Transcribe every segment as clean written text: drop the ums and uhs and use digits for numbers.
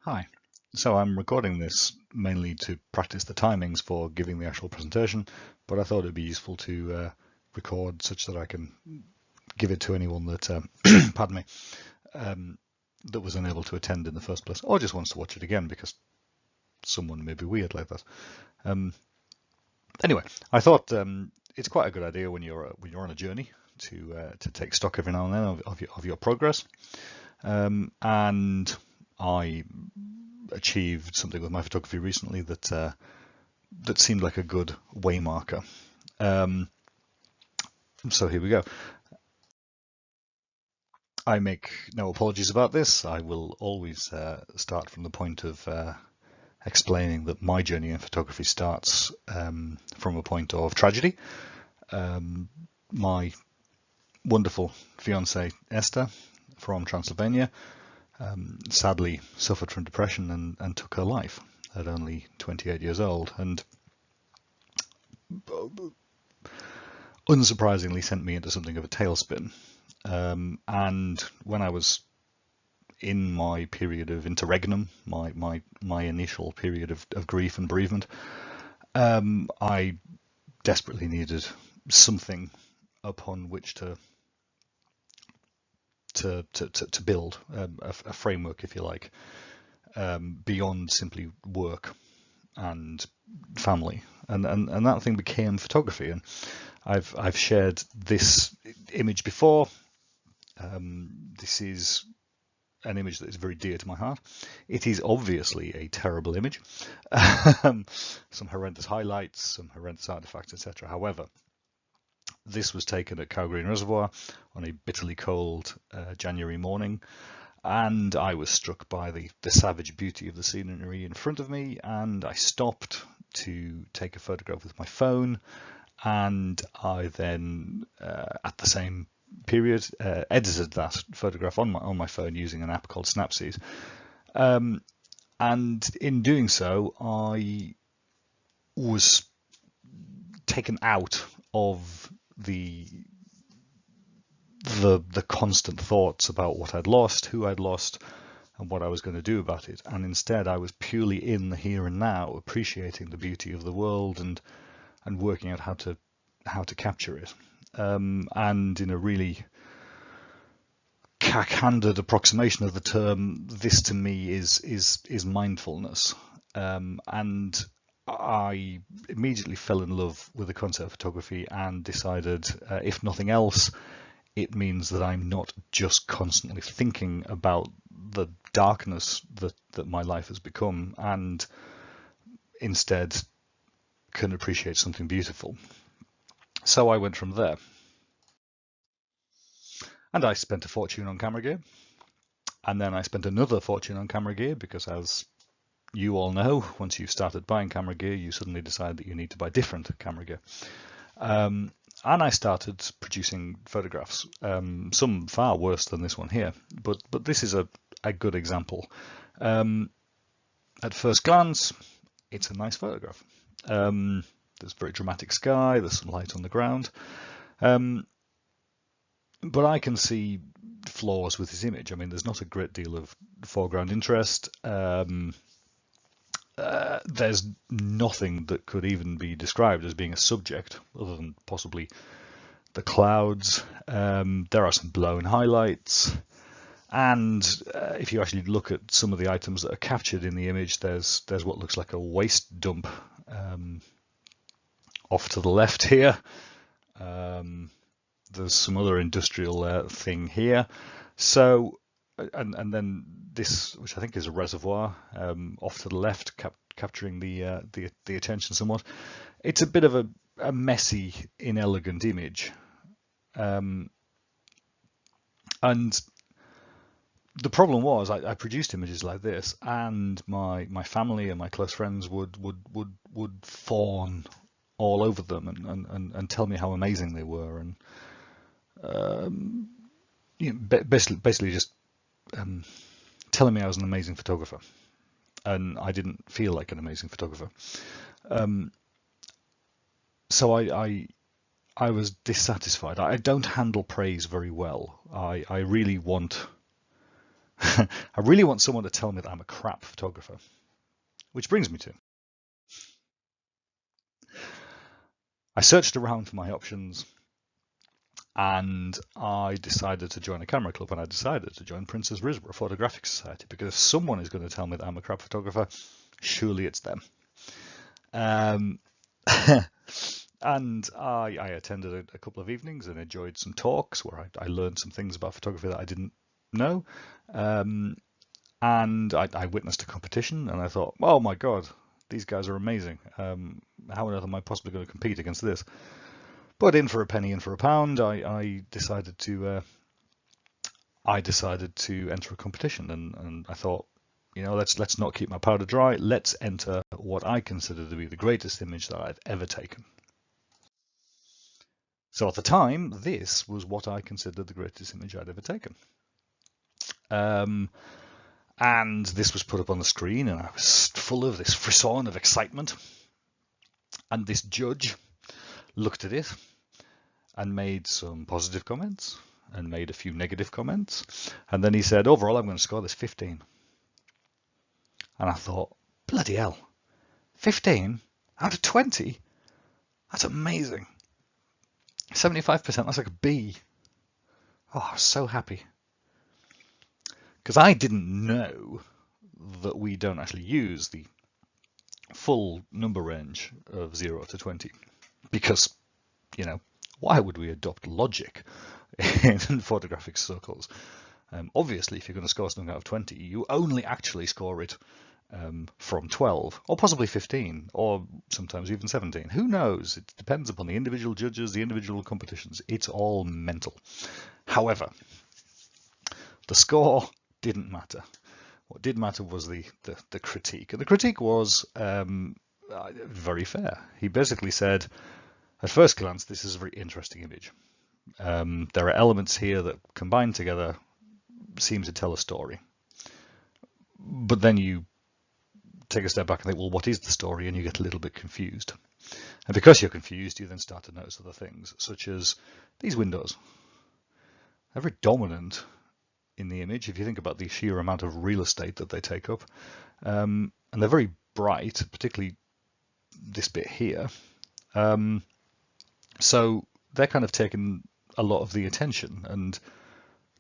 Hi. So I'm recording this mainly to practice the timings for giving the actual presentation, but I thought it'd be useful to record such that I can give it to anyone that, pardon me, that was unable to attend in the first place, or just wants to watch it again because someone may be weird like that. Anyway, I thought it's quite a good idea when you're on a journey to take stock every now and then of your progress, and I achieved something with my photography recently that seemed like a good way marker. So here we go. I make no apologies about this. I will always start from the point of explaining that my journey in photography starts from a point of tragedy. My wonderful fiancée Esther from Transylvania sadly suffered from depression and took her life at only 28 years old, and unsurprisingly sent me into something of a tailspin. And when I was in my period of interregnum, my initial period of grief and bereavement, I desperately needed something upon which to build a framework, if you like, beyond simply work and family, and that thing became photography. And I've shared this image before. This is an image that is very dear to my heart. It is obviously a terrible image, some horrendous highlights, some horrendous artifacts, etc. However, this was taken at Cowgreen Reservoir on a bitterly cold January morning, and I was struck by the savage beauty of the scenery in front of me, and I stopped to take a photograph with my phone, and I then, at the same period, edited that photograph on my phone using an app called Snapseed. And in doing so, I was taken out of the constant thoughts about what I'd lost, who I'd lost, and what I was going to do about it. And instead, I was purely in the here and now, appreciating the beauty of the world and working out how to capture it. And in a really cack-handed approximation of the term, this to me is mindfulness. And I immediately fell in love with the concept of photography and decided, if nothing else, it means that I'm not just constantly thinking about the darkness that my life has become, and instead can appreciate something beautiful. So I went from there. And I spent a fortune on camera gear. And then I spent another fortune on camera gear because, as you all know, once you've started buying camera gear, you suddenly decide that you need to buy different camera gear. And I started producing photographs, some far worse than this one here, but this is a good example. At first glance, it's a nice photograph. There's very dramatic sky, there's some light on the ground, but I can see flaws with this image. I mean, there's not a great deal of foreground interest. There's nothing that could even be described as being a subject other than possibly the clouds. There are some blown highlights, and if you actually look at some of the items that are captured in the image, there's what looks like a waste dump off to the left here. There's some other industrial thing here. So, and then this, which I think is a reservoir, off to the left, capturing the attention somewhat. It's a bit of a messy, inelegant image, and the problem was I produced images like this, and my family and my close friends would fawn all over them and tell me how amazing they were, and basically just telling me I was an amazing photographer, and I didn't feel like an amazing photographer. So I was dissatisfied. I don't handle praise very well. I really want I really want someone to tell me that I'm a crap photographer. Which brings me to, I searched around for my options, and I decided to join a camera club, and I decided to join Princes Risborough Photographic Society, because if someone is going to tell me that I'm a crap photographer, surely it's them. Um, and I attended a couple of evenings and enjoyed some talks where I learned some things about photography that I didn't know. And I witnessed a competition, and I thought, oh my God, these guys are amazing. How on earth am I possibly going to compete against this? But in for a penny, in for a pound, I decided to enter a competition, and I thought, let's not keep my powder dry. Let's enter what I consider to be the greatest image that I've ever taken. So at the time, this was what I considered the greatest image I'd ever taken. And this was put up on the screen, and I was full of this frisson of excitement. And this judge looked at it and made some positive comments and made a few negative comments. And then he said, overall, I'm going to score this 15. And I thought, bloody hell, 15 out of 20? That's amazing. 75%, that's like a B. Oh, I was so happy. Because I didn't know that we don't actually use the full number range of 0 to 20. Because, why would we adopt logic in photographic circles? Obviously, if you're going to score something out of 20, you only actually score it from 12, or possibly 15, or sometimes even 17. Who knows? It depends upon the individual judges, the individual competitions. It's all mental. However, the score didn't matter. What did matter was the critique. And the critique was very fair. He basically said, at first glance, this is a very interesting image. There are elements here that combined together seem to tell a story. But then you take a step back and think, well, what is the story? And you get a little bit confused. And because you're confused, you then start to notice other things, such as these windows. They're very dominant in the image, if you think about the sheer amount of real estate that they take up. And they're very bright, particularly this bit here. So they're kind of taking a lot of the attention, and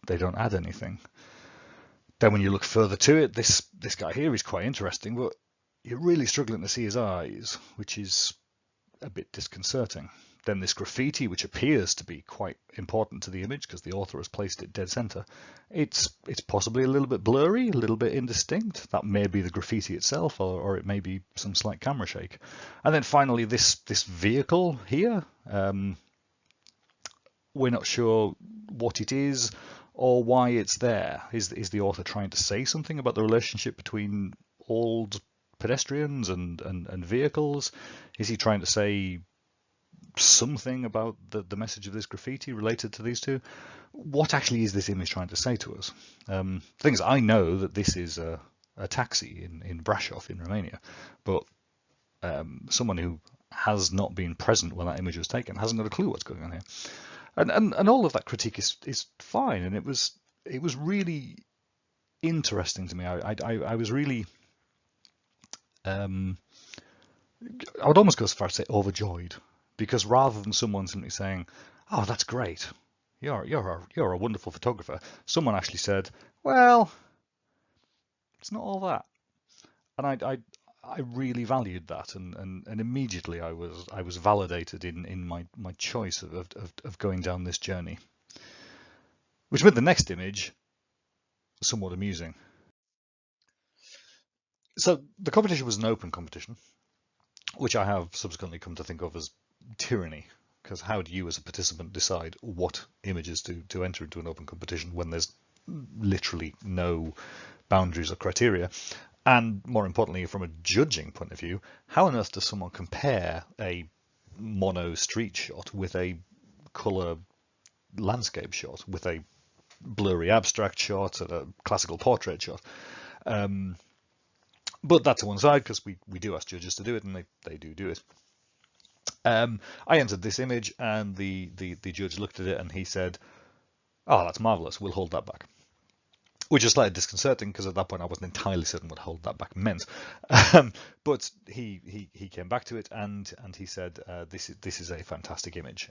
they don't add anything. Then when you look further to it, this guy here is quite interesting, but you're really struggling to see his eyes, which is a bit disconcerting. Then this graffiti, which appears to be quite important to the image because the author has placed it dead center, it's possibly a little bit blurry, a little bit indistinct. That may be the graffiti itself, or it may be some slight camera shake. And then finally, this vehicle here, we're not sure what it is or why it's there. Is the author trying to say something about the relationship between old pedestrians and vehicles? Is he trying to say something about the message of this graffiti related to these two? What actually is this image trying to say to us? Things I know that this is a taxi in Brașov in Romania, but someone who has not been present when that image was taken hasn't got a clue what's going on here. And all of that critique is fine, and it was really interesting to me. I was really I would almost go as far as to say overjoyed, because rather than someone simply saying, "Oh, that's great, you're a wonderful photographer," someone actually said, "Well, it's not all that," and I really valued that, and immediately I was validated in my choice of going down this journey, which made the next image somewhat amusing. So the competition was an open competition, which I have subsequently come to think of as tyranny, because how do you as a participant decide what images to enter into an open competition when there's literally no boundaries or criteria? And more importantly, from a judging point of view, how on earth does someone compare a mono street shot with a colour landscape shot, with a blurry abstract shot, and a classical portrait shot? But that's to one side, because we do ask judges to do it, and they do it. I entered this image, and the judge looked at it and he said, "Oh, that's marvelous. We'll hold that back." which is slightly disconcerting because at that point I wasn't entirely certain what hold that back meant. But he came back to it and he said this is a fantastic image.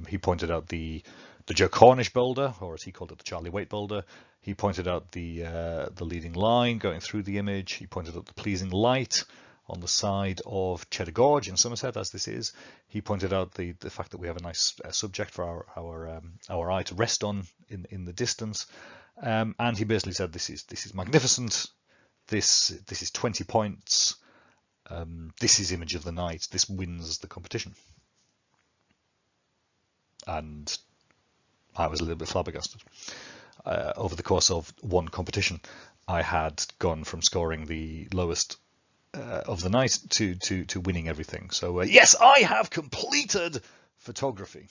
He pointed out the Joe Cornish boulder, or as he called it, the Charlie Waite boulder. He pointed out the leading line going through the image. He pointed out the pleasing light on the side of Cheddar Gorge in Somerset, as this is. He pointed out the fact that we have a nice subject for our eye to rest on in the distance. And he basically said, this is magnificent. This is 20 points. This is image of the night. This wins the competition. And I was a little bit flabbergasted. Over the course of one competition, I had gone from scoring the lowest of the night to winning everything. So yes, I have completed photography.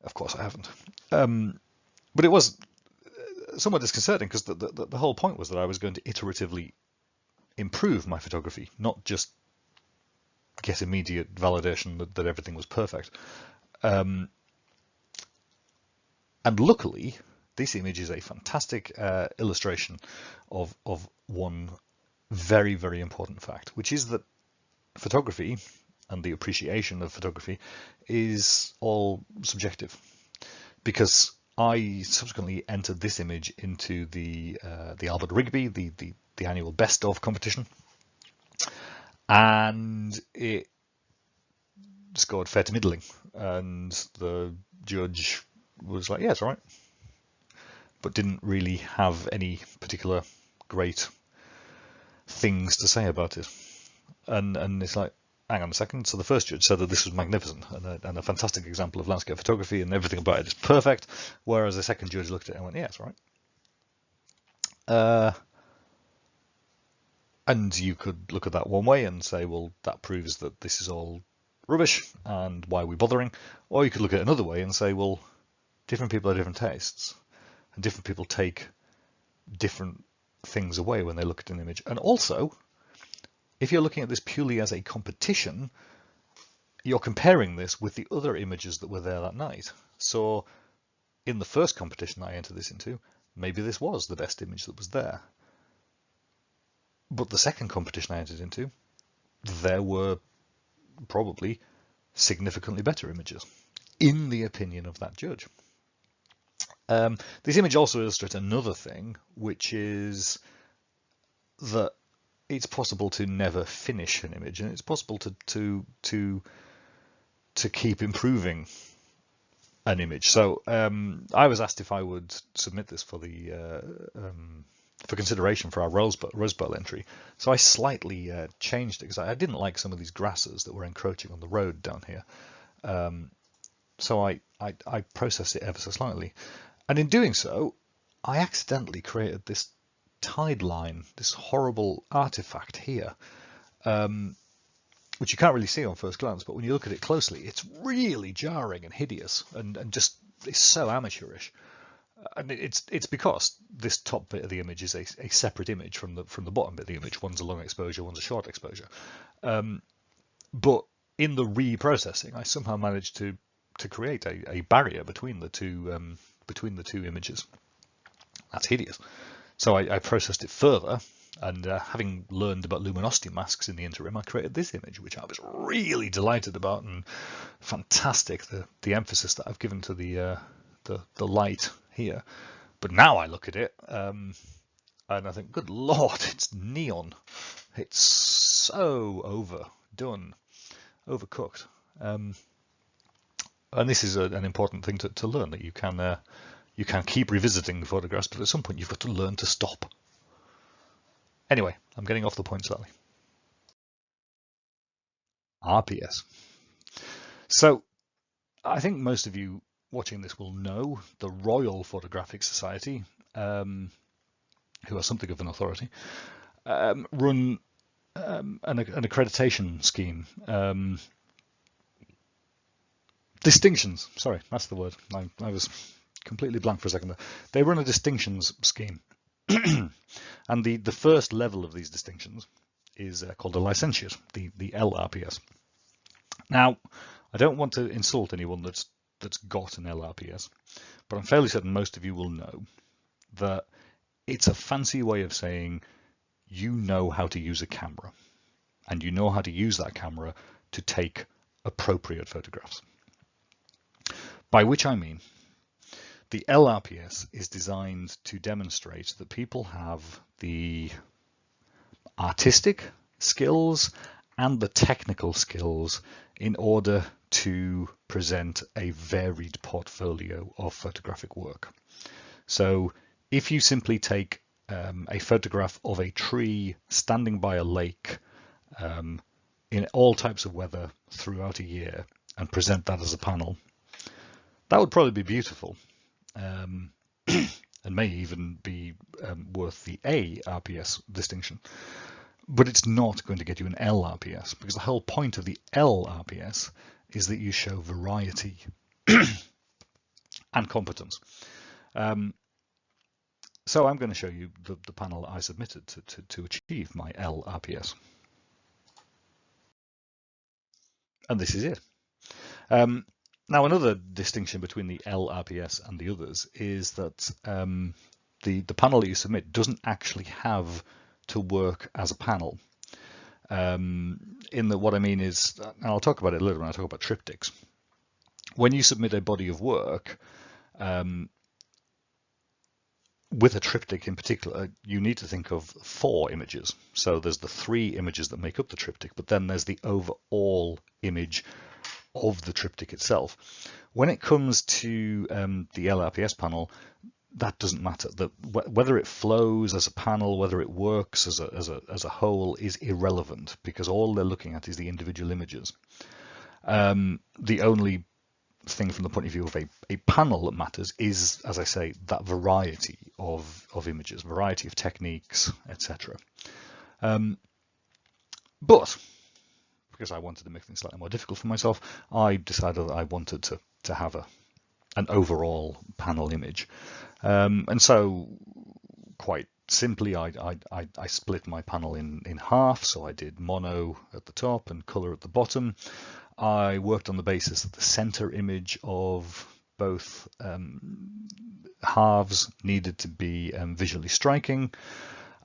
Of course I haven't. But it was somewhat disconcerting because the whole point was that I was going to iteratively improve my photography, not just get immediate validation that everything was perfect. And luckily, this image is a fantastic illustration of one very, very important fact, which is that photography and the appreciation of photography is all subjective. Because I subsequently entered this image into the Albert Rigby, the annual best of competition, and it scored fair to middling, and the judge was like, yeah, it's all right, but didn't really have any particular great things to say about it. And it's like, hang on a second. So the first judge said that this was magnificent and a fantastic example of landscape photography and everything about it is perfect. Whereas the second judge looked at it and went, yeah, it's all right. And you could look at that one way and say, well, that proves that this is all rubbish and why are we bothering? Or you could look at it another way and say, well, different people have different tastes and different people take different things away when they look at an image. And also, if you're looking at this purely as a competition, you're comparing this with the other images that were there that night. So in the first competition I entered this into, maybe this was the best image that was there. But the second competition I entered into, there were probably significantly better images, in the opinion of that judge. This image also illustrates another thing, which is that it's possible to never finish an image, and it's possible to keep improving an image. So I was asked if I would submit this for the for consideration for our Rose Bowl entry. So I slightly changed it because I didn't like some of these grasses that were encroaching on the road down here. So I processed it ever so slightly, and in doing so, I accidentally created this tide line, this horrible artifact here, which you can't really see on first glance, but when you look at it closely, it's really jarring and hideous, and just it's so amateurish. And it's because this top bit of the image is a separate image from the bottom bit of the image. One's a long exposure, one's a short exposure. But in the reprocessing, I somehow managed to create a barrier between the two images. That's hideous. So I processed it further, and having learned about luminosity masks in the interim, I created this image, which I was really delighted about, and fantastic the emphasis that I've given to the light here. But now I look at it and I think, good Lord, it's neon. It's so overdone, overcooked. And this is an important thing to learn, that you can keep revisiting the photographs, but at some point you've got to learn to stop. Anyway, I'm getting off the point slightly. RPS. So I think most of you watching this will know the Royal Photographic Society, who are something of an authority, run an accreditation scheme. Distinctions, sorry, that's the word. I was completely blank for a second there. They run a distinctions scheme. And the first level of these distinctions is called a Licentiate, the LRPS. Now, I don't want to insult anyone that's got an LRPS, but I'm fairly certain most of you will know that it's a fancy way of saying you know how to use a camera, and you know how to use that camera to take appropriate photographs. By which I mean, the LRPS is designed to demonstrate that people have the artistic skills and the technical skills in order to present a varied portfolio of photographic work. So if you simply take a photograph of a tree standing by a lake in all types of weather throughout a year and present that as a panel, that would probably be beautiful, and may even be worth the A RPS distinction. But it's not going to get you an LRPS, because the whole point of the LRPS is that you show variety and competence. So I'm going to show you the panel I submitted to achieve my LRPS. And this is it. Now, another distinction between the LRPS and the others is that the panel that you submit doesn't actually have to work as a panel. In that, what I mean is, and I'll talk about it later when I talk about triptychs. When you submit a body of work, with a triptych in particular, you need to think of 4 images. So there's the 3 images that make up the triptych, but then there's the overall image of the triptych itself. When it comes to the LRPS panel, that doesn't matter. Whether it flows as a panel, whether it works as a whole, is irrelevant, because all they're looking at is the individual images. The only thing from the point of view of a panel that matters is, as I say, that variety of images, variety of techniques, etc. But because I wanted to make things slightly more difficult for myself, I decided that I wanted to have an overall panel image. And so, quite simply, I split my panel in half. So I did mono at the top and color at the bottom. I worked on the basis that the center image of both halves needed to be visually striking.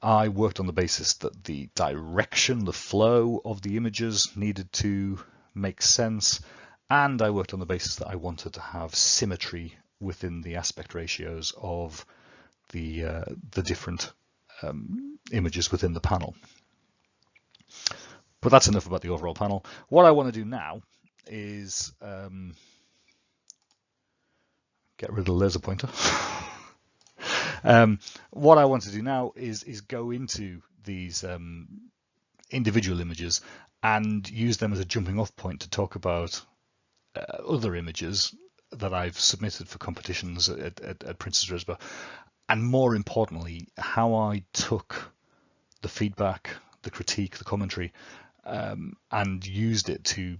I worked on the basis that the direction, the flow of the images needed to make sense. And I worked on the basis that I wanted to have symmetry within the aspect ratios of the different images within the panel. But that's enough about the overall panel. What I want to do now is get rid of the laser pointer. What I want to do now is go into these individual images and use them as a jumping off point to talk about other images that I've submitted for competitions at Princes Risborough, and more importantly, how I took the feedback, the critique, the commentary, and used it to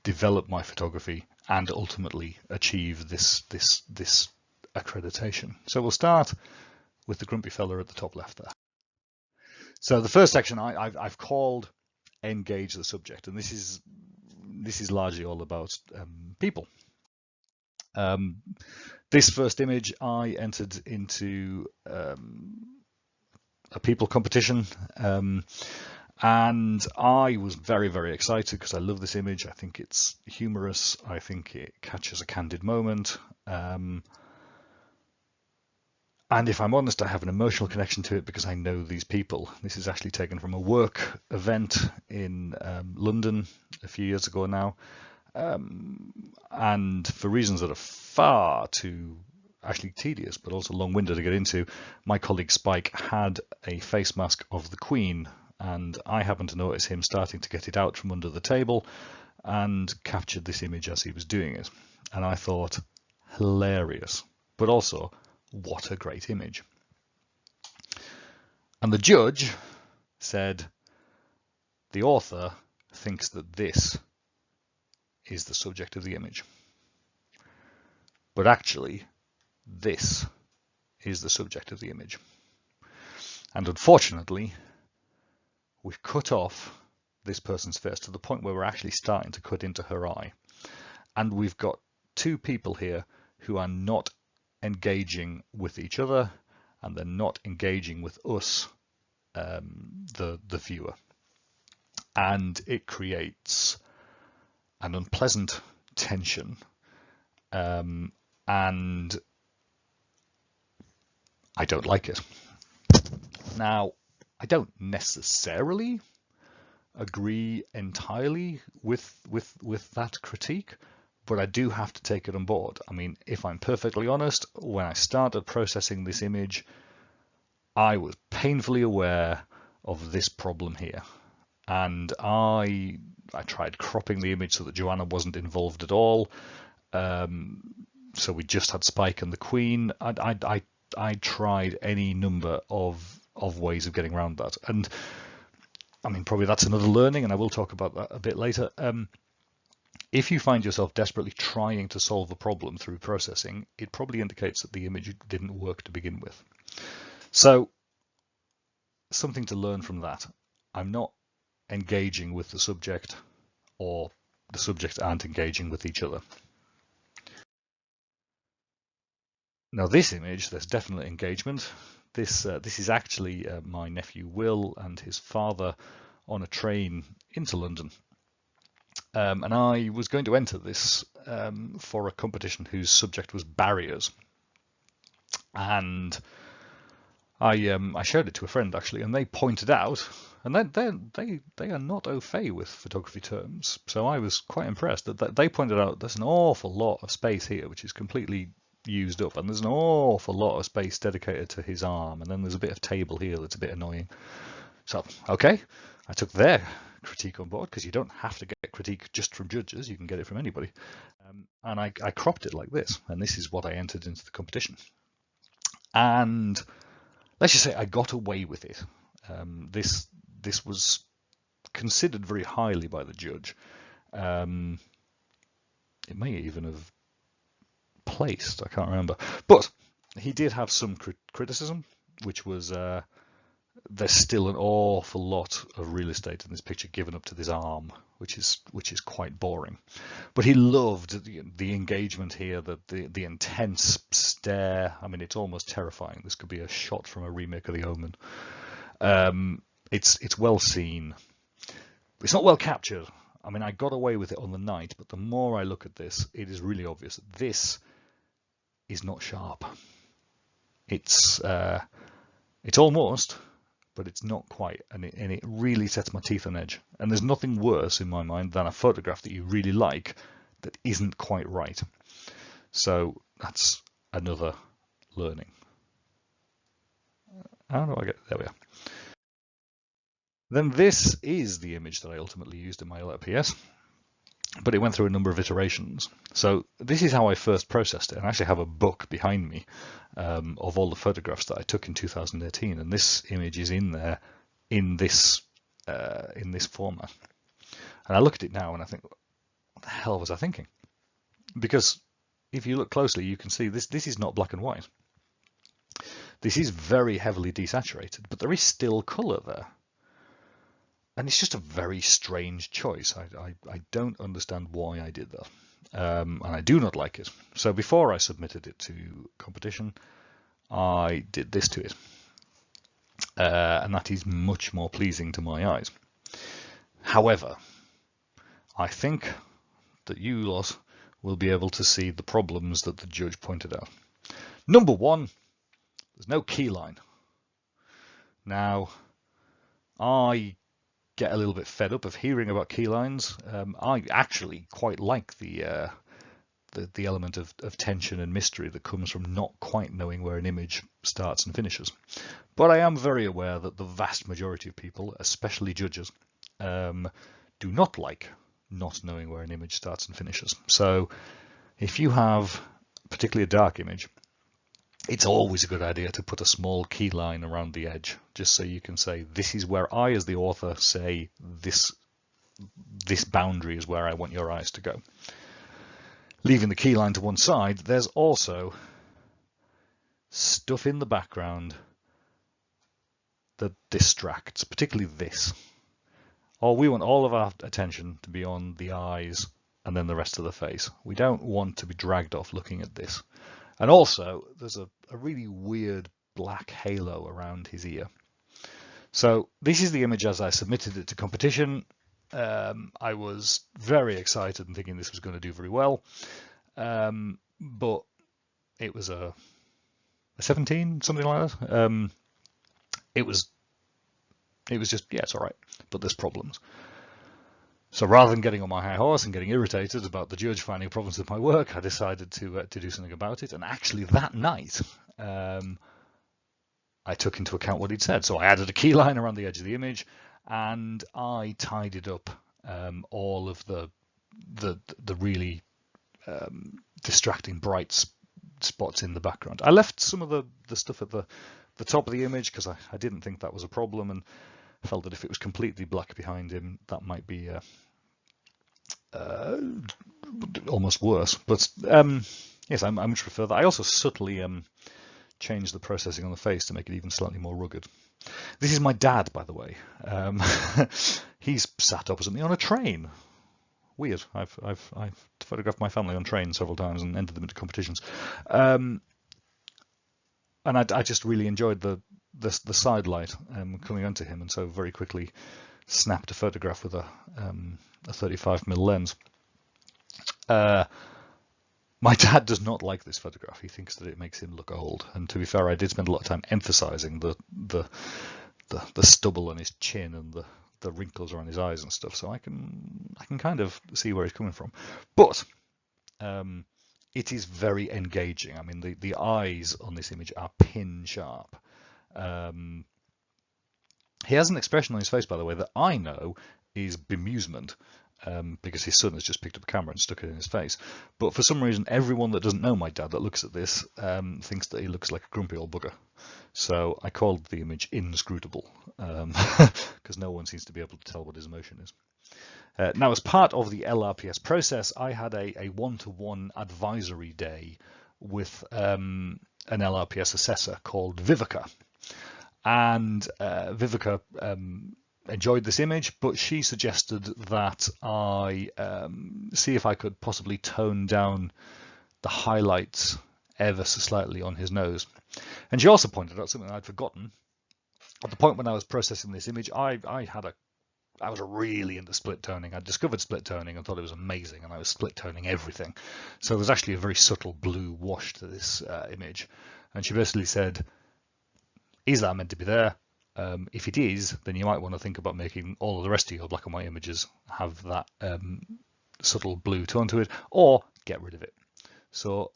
develop my photography and ultimately achieve this accreditation. So we'll start with the grumpy fella at the top left there. So the first section I've called engage the subject, and this is largely all about people. This first image I entered into a people competition, and I was very, very excited because I love this image. I think it's humorous. I think it catches a candid moment. And if I'm honest, I have an emotional connection to it because I know these people. This is actually taken from a work event in London a few years ago now. And for reasons that are far too actually tedious, but also long-winded to get into, my colleague Spike had a face mask of the Queen, and I happened to notice him starting to get it out from under the table and captured this image as he was doing it. And I thought, hilarious, but also, what a great image. And the judge said, the author thinks that this is the subject of the image. But actually, this is the subject of the image. And unfortunately, we've cut off this person's face to the point where we're actually starting to cut into her eye. And we've got 2 people here who are not engaging with each other and they're not engaging with us, the viewer, and it creates an unpleasant tension, and I don't like it. Now, I don't necessarily agree entirely with that critique, but I do have to take it on board. I mean, if I'm perfectly honest, when I started processing this image, I was painfully aware of this problem here, and I tried cropping the image so that Joanna wasn't involved at all. So we just had Spike and the Queen. I tried any number of ways of getting around that, and I mean, probably that's another learning, and I will talk about that a bit later. If you find yourself desperately trying to solve a problem through processing, it probably indicates that the image didn't work to begin with. So, something to learn from that. I'm not engaging with the subject, or the subject aren't engaging with each other. Now, this image, there's definitely engagement. This is actually my nephew Will and his father on a train into London. And I was going to enter this for a competition whose subject was barriers. And I showed it to a friend actually, and they pointed out, and they are not au fait with photography terms. So I was quite impressed that they pointed out there's an awful lot of space here, which is completely used up, and there's an awful lot of space dedicated to his arm, and then there's a bit of table here that's a bit annoying. So, okay, I took their critique on board, because you don't have to get critique just from judges, you can get it from anybody. And I cropped it like this, and this is what I entered into the competition. And let's just say I got away with it. This was considered very highly by the judge. It may even have placed, I can't remember, but he did have some criticism, which was there's still an awful lot of real estate in this picture given up to this arm, which is quite boring. But he loved the engagement here, the intense stare. I mean, it's almost terrifying. This could be a shot from a remake of The Omen. It's well seen. It's not well captured. I mean, I got away with it on the night, but the more I look at this, it is really obvious that this is not sharp. It's almost, but it's not quite, and it really sets my teeth on edge. And there's nothing worse in my mind than a photograph that you really like that isn't quite right. So that's another learning. How do I get there? We are. Then this is the image that I ultimately used in my LRPS, but it went through a number of iterations. So this is how I first processed it, and I actually have a book behind me of all the photographs that I took in 2018, and this image is in there in this format. And I look at it now and I think, what the hell was I thinking? Because if you look closely, you can see this is not black and white. This is very heavily desaturated, but there is still colour there. And it's just a very strange choice. I don't understand why I did that. And I do not like it. So before I submitted it to competition, I did this to it. And that is much more pleasing to my eyes. However, I think that you lot will be able to see the problems that the judge pointed out. Number one, there's no key line. Now, I get a little bit fed up of hearing about key lines. I actually quite like the element of tension and mystery that comes from not quite knowing where an image starts and finishes. But I am very aware that the vast majority of people, especially judges, do not like not knowing where an image starts and finishes. So if you have particularly a dark image, it's always a good idea to put a small key line around the edge, just so you can say, this is where I, as the author, say this boundary is where I want your eyes to go. Leaving the key line to one side, there's also stuff in the background that distracts, particularly this. We want all of our attention to be on the eyes and then the rest of the face. We don't want to be dragged off looking at this. And also, there's a really weird black halo around his ear. So this is the image as I submitted it to competition. I was very excited and thinking this was going to do very well, but it was a 17, something like that. It was just, yeah, it's all right, but there's problems. So rather than getting on my high horse and getting irritated about the judge finding problems with my work, I decided to do something about it. And actually that night, I took into account what he'd said. So I added a key line around the edge of the image, and I tidied up all of the really distracting bright spots in the background. I left some of the stuff at the top of the image because I didn't think that was a problem, and felt that if it was completely black behind him, that might be almost worse. But yes, I much prefer that. I also subtly changed the processing on the face to make it even slightly more rugged. This is my dad, by the way. He's sat opposite me on a train. Weird. I've photographed my family on trains several times and entered them into competitions. And I just really enjoyed the side light coming onto him, and so very quickly snapped a photograph with a 35mm lens. My dad does not like this photograph. He thinks that it makes him look old. And to be fair, I did spend a lot of time emphasizing the stubble on his chin and the wrinkles around his eyes and stuff. So I can kind of see where he's coming from. But it is very engaging. I mean, the eyes on this image are pin sharp. He has an expression on his face, by the way, that I know is bemusement, because his son has just picked up a camera and stuck it in his face. But for some reason, everyone that doesn't know my dad that looks at this thinks that he looks like a grumpy old bugger. So I called the image inscrutable, because no one seems to be able to tell what his emotion is. Now, as part of the LRPS process, I had a one-to-one advisory day with an LRPS assessor called Vivica. And Vivica enjoyed this image, but she suggested that I see if I could possibly tone down the highlights ever so slightly on his nose. And she also pointed out something I'd forgotten. At the point when I was processing this image, I was really into split toning. I discovered split toning and thought it was amazing, and I was split toning everything. So there's actually a very subtle blue wash to this image. And she basically said, is that meant to be there? If it is, then you might want to think about making all of the rest of your black and white images have that subtle blue tone to it, or get rid of it. So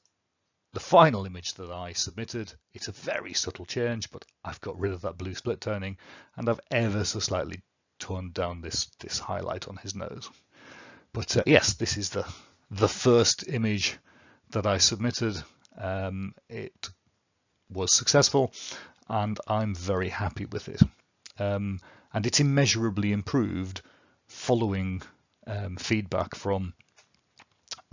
the final image that I submitted, it's a very subtle change, but I've got rid of that blue split toning, and I've ever so slightly toned down this highlight on his nose. But yes, this is the first image that I submitted. It was successful, and I'm very happy with it. And it's immeasurably improved following feedback from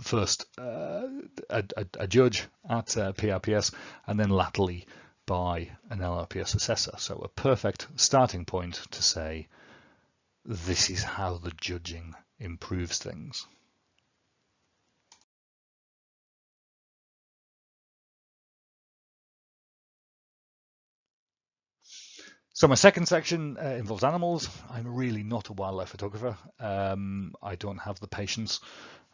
first a judge at PRPS, and then latterly by an LRPS assessor. So a perfect starting point to say, this is how the judging improves things. So my second section involves animals. I'm really not a wildlife photographer. I don't have the patience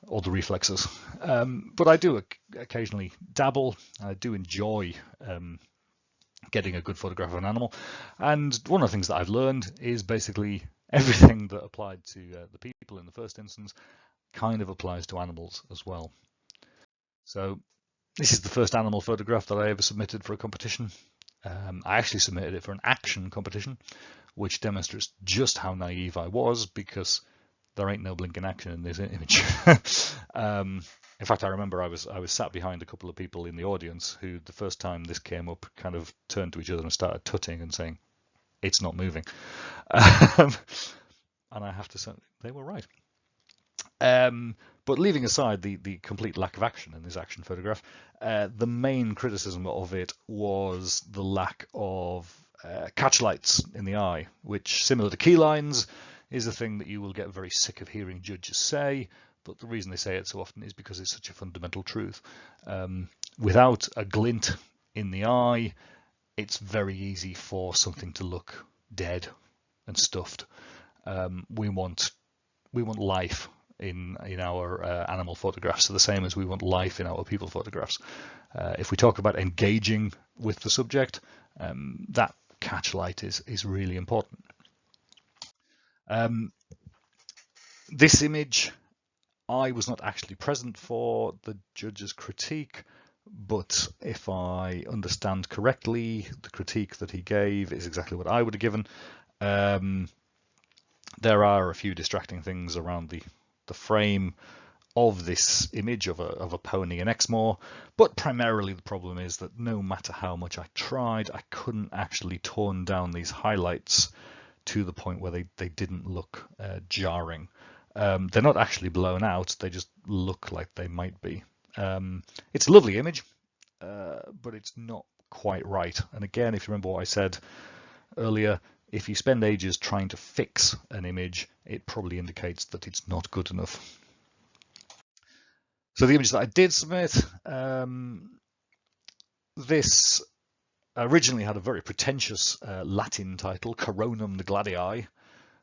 or the reflexes, but I do occasionally dabble. I do enjoy getting a good photograph of an animal. And one of the things that I've learned is basically everything that applied to the people in the first instance kind of applies to animals as well. So this is the first animal photograph that I ever submitted for a competition. I actually submitted it for an action competition, which demonstrates just how naive I was, because there ain't no blinking action in this image. In fact, I remember I was sat behind a couple of people in the audience who, the first time this came up, kind of turned to each other and started tutting and saying, "It's not moving." And I have to say, they were right. But leaving aside the complete lack of action in this action photograph, the main criticism of it was the lack of catch lights in the eye, which, similar to key lines, is a thing that you will get very sick of hearing judges say. But the reason they say it so often is because it's such a fundamental truth. Without a glint in the eye, it's very easy for something to look dead and stuffed. We want life in our animal photographs, the same as we want life in our people photographs. If we talk about engaging with the subject, that catch light is really important. This image, I was not actually present for the judge's critique, but if I understand correctly, the critique that he gave is exactly what I would have given. There are a few distracting things around the frame of this image of a pony in Exmoor, but primarily the problem is that no matter how much I tried, I couldn't actually tone down these highlights to the point where they didn't look jarring. They're not actually blown out, they just look like they might be. It's a lovely image, but it's not quite right. And again, if you remember what I said earlier, if you spend ages trying to fix an image, it probably indicates that it's not good enough. So the image that I did submit, this originally had a very pretentious Latin title, Coronum de Gladii,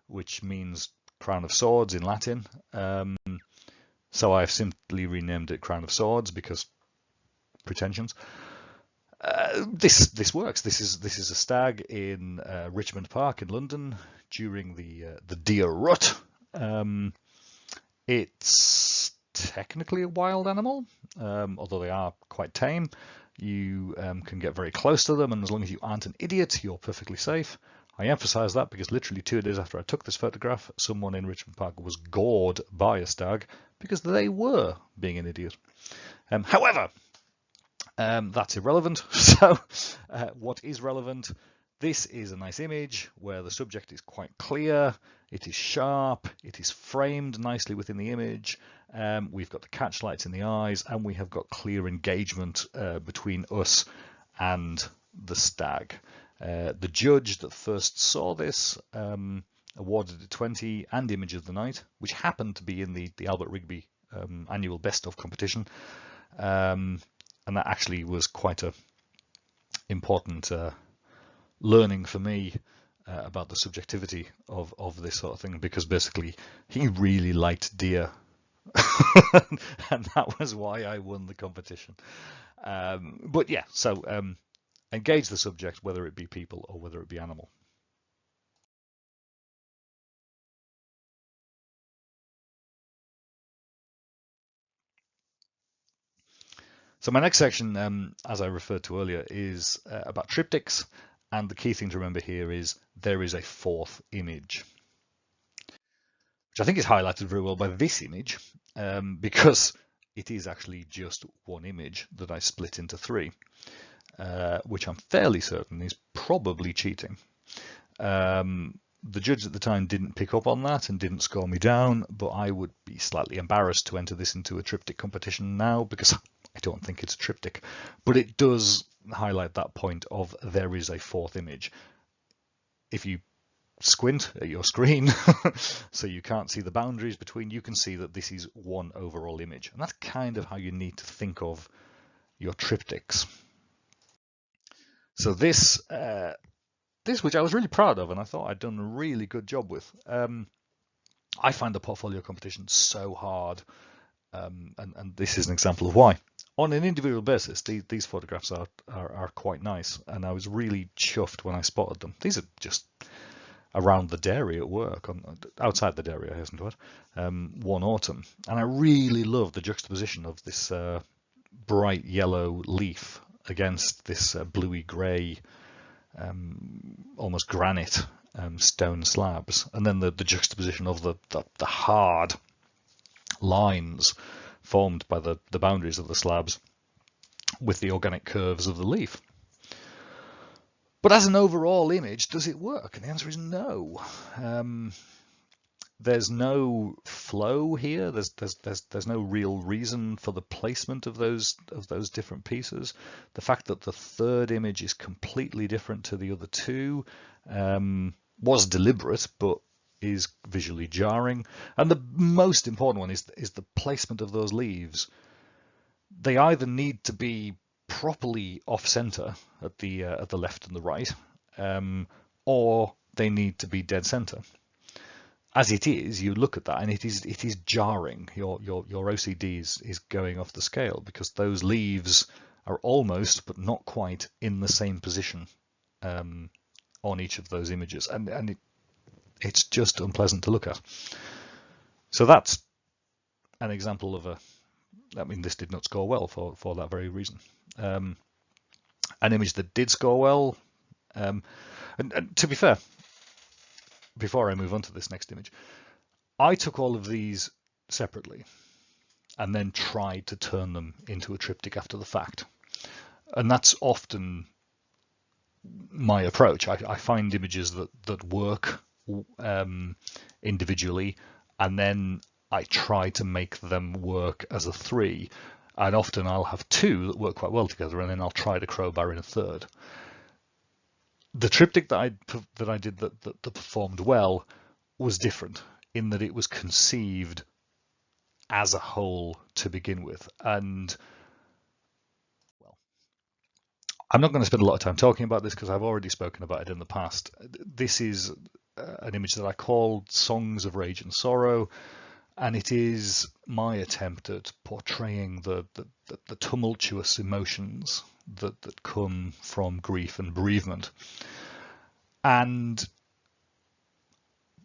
which means Crown of Swords in Latin. So I've simply renamed it Crown of Swords because pretensions. This works. This is a stag in Richmond Park in London during the deer rut. It's technically a wild animal, although they are quite tame. You can get very close to them, and as long as you aren't an idiot, you're perfectly safe. I emphasize that because literally 2 days after I took this photograph, someone in Richmond Park was gored by a stag because they were being an idiot. However, that's irrelevant. So what is relevant? This is a nice image where the subject is quite clear, it is sharp, it is framed nicely within the image, we've got the catch lights in the eyes, and we have got clear engagement between us and the stag. The judge that first saw this awarded it 20 and Image of the Night, which happened to be in the Albert Rigby annual Best of competition. And that actually was quite a important learning for me about the subjectivity of this sort of thing, because basically he really liked deer and that was why I won the competition. But yeah, so engage the subject, whether it be people or whether it be animal. So my next section, as I referred to earlier, is about triptychs, and the key thing to remember here is there is a fourth image, which I think is highlighted very well by this image, because it is actually just one image that I split into 3, which I'm fairly certain is probably cheating. The judge at the time didn't pick up on that and didn't score me down, but I would be slightly embarrassed to enter this into a triptych competition now because I don't think it's a triptych, but it does highlight that point of there is a fourth image. If you squint at your screen so you can't see the boundaries between, you can see that this is one overall image, and that's kind of how you need to think of your triptychs. So this which I was really proud of and I thought I'd done a really good job with. I find the portfolio competition so hard, and this is an example of why. On an individual basis, these photographs are quite nice, and I was really chuffed when I spotted them. These are just around the dairy at work, outside the dairy, I hasten to add, one autumn, and I really love the juxtaposition of this bright yellow leaf against this bluey grey, almost granite stone slabs, and then the juxtaposition of the hard lines formed by the boundaries of the slabs with the organic curves of the leaf. But as an overall image, does it work? And the answer is no. There's no flow here. There's no real reason for the placement of those different pieces. The fact that the third image is completely different to the other 2 was deliberate, but is visually jarring. And the most important one is the placement of those leaves. They either need to be properly off center at the left and the right, or they need to be dead center. As it is, you look at that and it is jarring. Your OCD is going off the scale, because those leaves are almost but not quite in the same position on each of those images, and it's just unpleasant to look at. So that's an example of this did not score well for that very reason. An image that did score well, and to be fair, before I move on to this next image, I took all of these separately and then tried to turn them into a triptych after the fact. And that's often my approach. I find images that work individually, and then I try to make them work as a three. And often I'll have two that work quite well together, and then I'll try to crowbar in a third. The triptych that I did that performed well was different, in that it was conceived as a whole to begin with. And well, I'm not going to spend a lot of time talking about this because I've already spoken about it in the past. This is an image that I called Songs of Rage and Sorrow, and it is my attempt at portraying the tumultuous emotions that come from grief and bereavement. And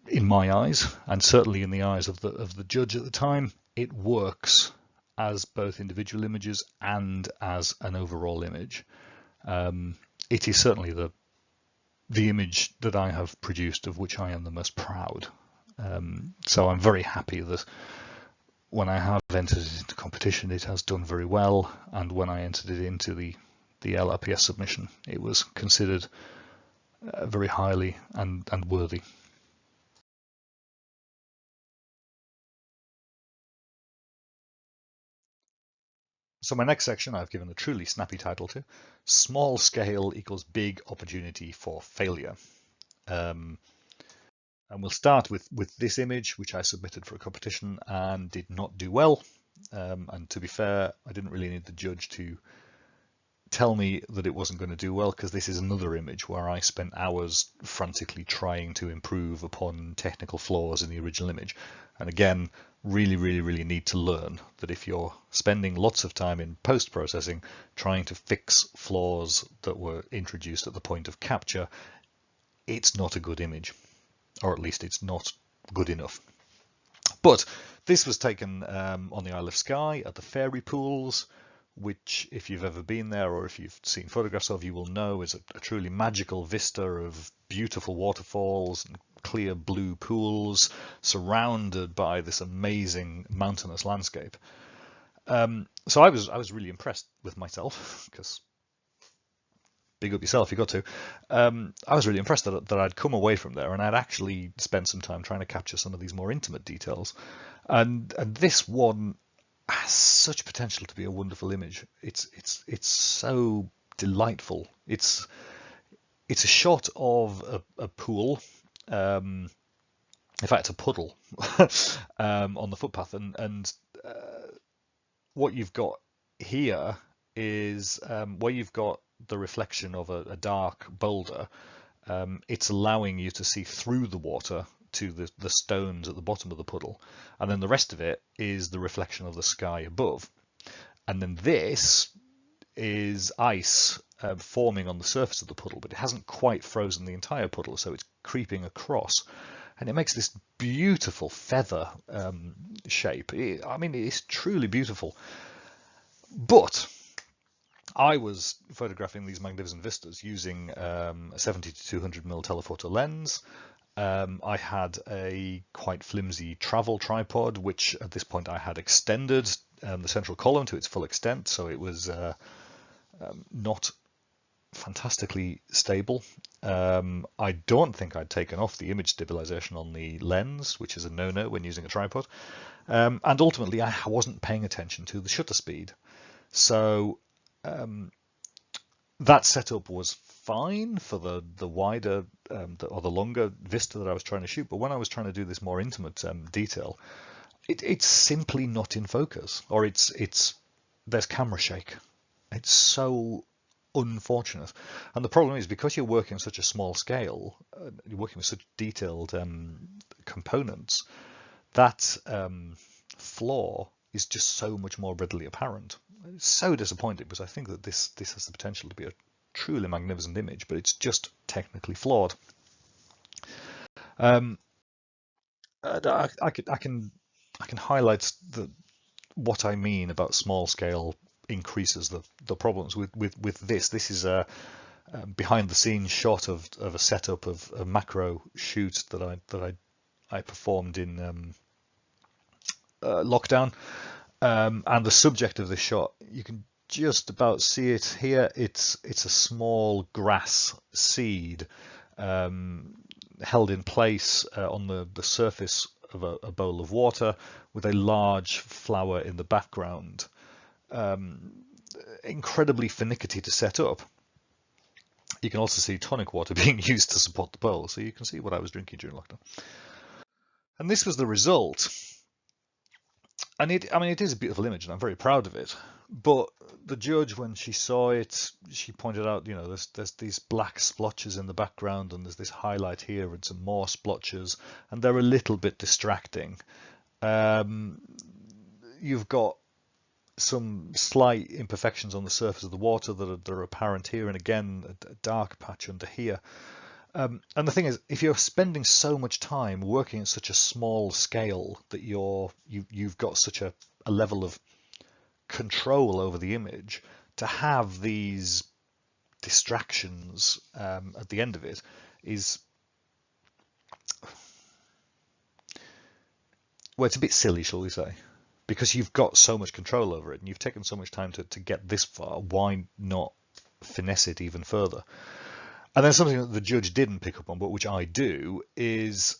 in my eyes, and certainly in the eyes of the judge at the time, it works as both individual images and as an overall image. It is certainly the image that I have produced of which I am the most proud. So I'm very happy that when I have entered it into competition, it has done very well, and when I entered it into the LRPS submission, it was considered very highly and worthy. So my next section I've given a truly snappy title to: Small Scale Equals Big Opportunity for Failure. And we'll start with this image, which I submitted for a competition and did not do well. And to be fair, I didn't really need the judge to tell me that it wasn't going to do well, because this is another image where I spent hours frantically trying to improve upon technical flaws in the original image. And again, really need to learn that if you're spending lots of time in post-processing trying to fix flaws that were introduced at the point of capture, it's not a good image, or at least it's not good enough. But this was taken on the Isle of Skye at the Fairy Pools, which, if you've ever been there or if you've seen photographs of, you will know is a truly magical vista of beautiful waterfalls and clear blue pools surrounded by this amazing mountainous landscape. So I was really impressed with myself, because big up yourself, you got to. I was really impressed that I'd come away from there and I'd actually spent some time trying to capture some of these more intimate details. And this one has such potential to be a wonderful image. It's so delightful. It's a shot of a pool, in fact a puddle, on the footpath, and what you've got here is where you've got the reflection of a dark boulder. It's allowing you to see through the water to the stones at the bottom of the puddle, and then the rest of it is the reflection of the sky above. And then this is ice forming on the surface of the puddle, but it hasn't quite frozen the entire puddle, so it's creeping across, and it makes this beautiful feather shape. I mean, it's truly beautiful. But I was photographing these magnificent vistas using a 70 to 200mm telephoto lens. I had a quite flimsy travel tripod, which at this point I had extended the central column to its full extent, so it was not fantastically stable. I don't think I'd taken off the image stabilization on the lens, which is a no-no when using a tripod. And ultimately I wasn't paying attention to the shutter speed. So that setup was fine for the wider or the longer vista that I was trying to shoot, but when I was trying to do this more intimate detail, it's simply not in focus, or there's camera shake. It's so unfortunate. And the problem is, because you're working on such a small scale, you're working with such detailed components, that flaw is just so much more readily apparent. It's so disappointing, because I think that this has the potential to be a truly magnificent image, but it's just technically flawed. Um, I can highlight what I mean about small scale increases the problems with this. This is a behind the scenes shot of a setup of a macro shoot that I performed in lockdown, and the subject of this shot, you can just about see it here. It's a small grass seed held in place on the surface of a bowl of water, with a large flower in the background. Incredibly finicky to set up. You can also see tonic water being used to support the bowl, so you can see what I was drinking during lockdown. And this was the result. And I mean, it is a beautiful image, and I'm very proud of it. But the judge, when she saw it, she pointed out, there's these black splotches in the background, and there's this highlight here, and some more splotches, and they're a little bit distracting. You've got some slight imperfections on the surface of the water that are apparent here, and again, a dark patch under here. And the thing is, if you're spending so much time working at such a small scale that you've got such a level of control over the image, to have these distractions at the end of it is, well, it's a bit silly, shall we say, because you've got so much control over it and you've taken so much time to get this far. Why not finesse it even further? And then something that the judge didn't pick up on, but which I do, is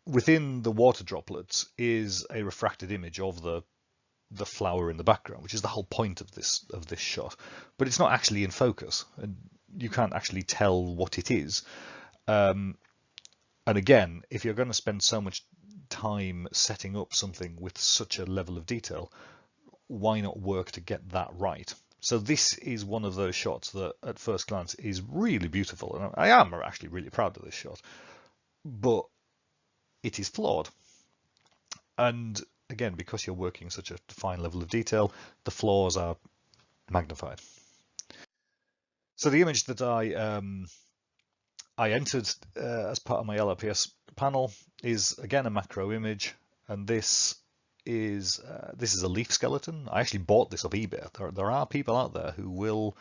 within the water droplets is a refracted image of the flower in the background, which is the whole point of this shot. But it's not actually in focus, and you can't actually tell what it is. And again, if you're going to spend so much time setting up something with such a level of detail, why not work to get that right? So this is one of those shots that at first glance is really beautiful, and I am actually really proud of this shot, but it is flawed. And again, because you're working such a fine level of detail, the flaws are magnified. So the image that I entered as part of my LRPS panel is again a macro image, and this is a leaf skeleton. I actually bought this off eBay. There are people out there who will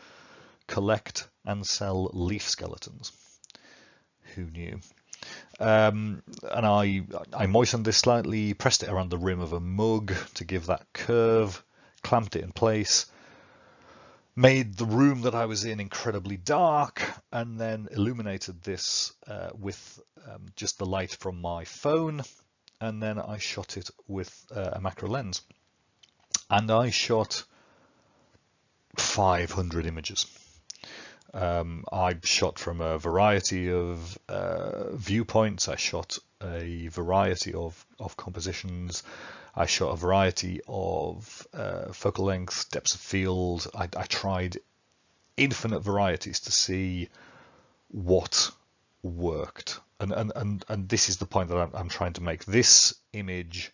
collect and sell leaf skeletons. Who knew? And I moistened this slightly, pressed it around the rim of a mug to give that curve, clamped it in place, made the room that I was in incredibly dark, and then illuminated this with just the light from my phone, and then I shot it with a macro lens. And I shot 500 images. I shot from a variety of viewpoints. I shot a variety of compositions. I shot a variety of focal length, depths of field. I tried infinite varieties to see what worked. And this is the point that I'm trying to make. This image,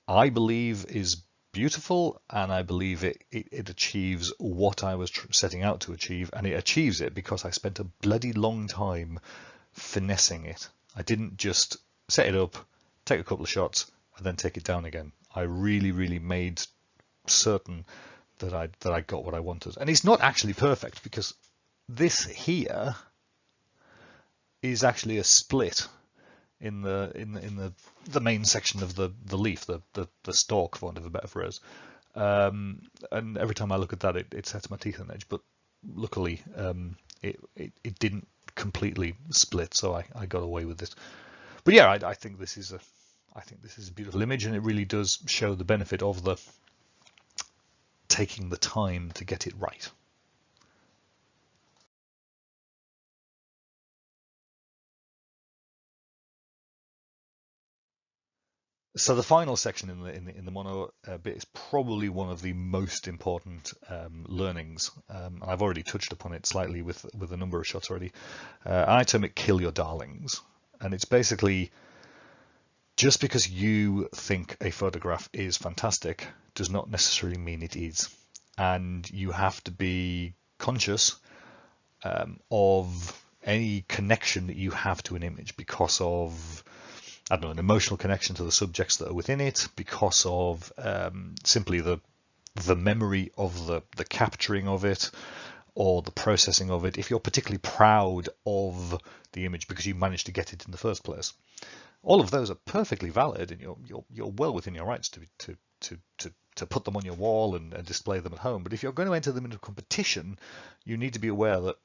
I believe, is beautiful, and I believe it achieves what I was setting out to achieve, and it achieves it because I spent a bloody long time finessing it. I didn't just set it up, take a couple of shots, and then take it down again. I really made certain that I got what I wanted. And it's not actually perfect, because this here is actually a split in the main section of the leaf, the stalk, for want of a better phrase. And every time I look at that, it sets my teeth on edge. But luckily, it didn't completely split, so I got away with it. But yeah, I think this is a beautiful image, and it really does show the benefit of the taking the time to get it right. So the final section in the mono bit is probably one of the most important learnings. And I've already touched upon it slightly with a number of shots already. I term it "kill your darlings," and it's basically just because you think a photograph is fantastic does not necessarily mean it is, and you have to be conscious of any connection that you have to an image because of, I don't know, an emotional connection to the subjects that are within it, because of simply the memory of the capturing of it or the processing of it. If you're particularly proud of the image because you managed to get it in the first place, all of those are perfectly valid, and you're well within your rights to put them on your wall and display them at home. But if you're going to enter them into competition, you need to be aware that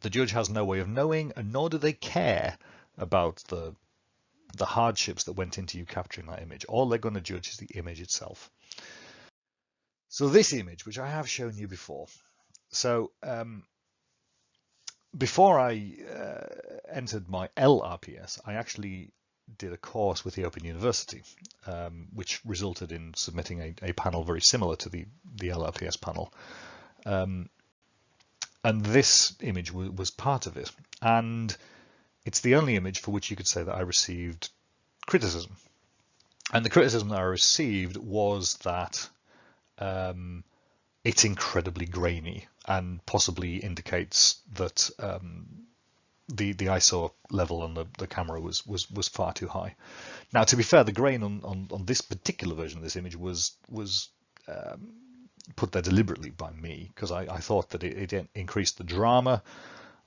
the judge has no way of knowing, and nor do they care about the hardships that went into you capturing that image. All they're going to judge is the image itself. So this image, which I have shown you before. So before I entered my LRPS, I actually did a course with the Open University, which resulted in submitting a panel very similar to the LRPS panel. And this image was part of it. And it's the only image for which you could say that I received criticism. And the criticism that I received was that it's incredibly grainy and possibly indicates that the ISO level on the camera was far too high. Now, to be fair, the grain on this particular version of this image was put there deliberately by me, because I thought that it increased the drama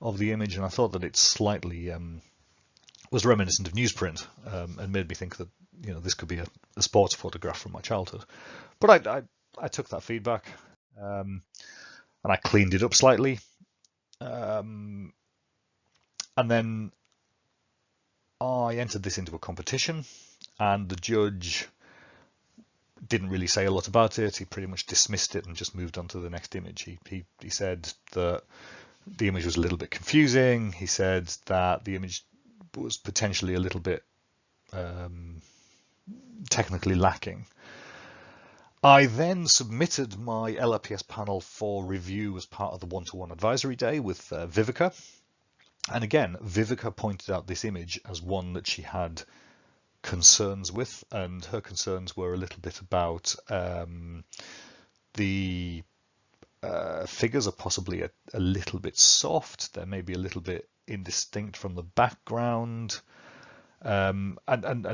of the image, and I thought that it slightly was reminiscent of newsprint, and made me think that, you know, this could be a sports photograph from my childhood. But I took that feedback, and I cleaned it up slightly, and then I entered this into a competition, and the judge didn't really say a lot about it. He pretty much dismissed it and just moved on to the next image. He said that the image was a little bit confusing. He said that the image was potentially a little bit technically lacking. I then submitted my LRPS panel for review as part of the one-to-one advisory day with Vivica. And again, Vivica pointed out this image as one that she had concerns with, and her concerns were a little bit about the figures are possibly a little bit soft. They're maybe a little bit indistinct from the background, and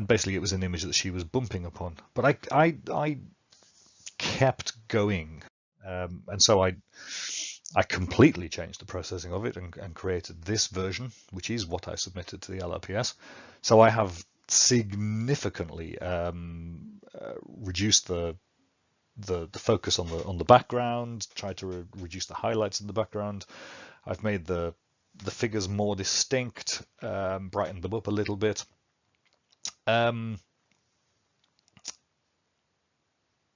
basically it was an image that she was bumping upon. But I kept going, and so I completely changed the processing of it and created this version, which is what I submitted to the LRPS. So I have significantly reduced the focus on the background, tried to reduce the highlights in the background. I've made the figures more distinct, brightened them up a little bit. And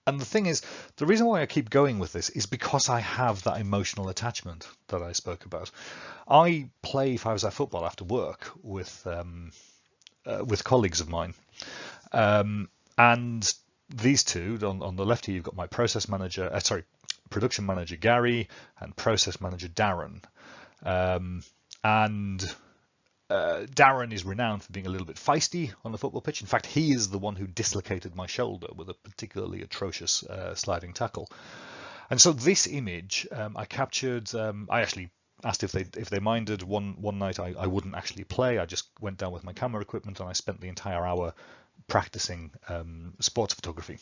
the thing is, the reason why I keep going with this is because I have that emotional attachment that I spoke about. I play five-a-side football after work with colleagues of mine, and these two, on the left here, you've got my production manager Gary and process manager Darren, and Darren is renowned for being a little bit feisty on the football pitch. In fact, he is the one who dislocated my shoulder with a particularly atrocious sliding tackle. And so this image I captured. I actually asked if they minded. One night I wouldn't actually play. I just went down with my camera equipment and I spent the entire hour practicing sports photography.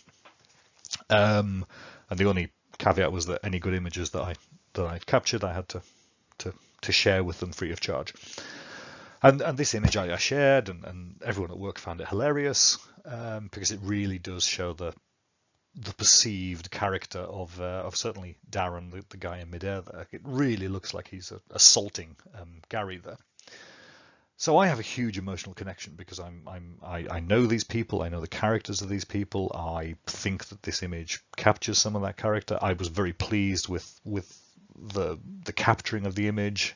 And the only caveat was that any good images that I captured, I had to share with them free of charge. And this image I shared, and everyone at work found it hilarious, because it really does show the perceived character of certainly Darren, the guy in midair there. It really looks like he's assaulting Gary there. So I have a huge emotional connection because I know these people, I know the characters of these people. I think that this image captures some of that character. I was very pleased with the capturing of the image,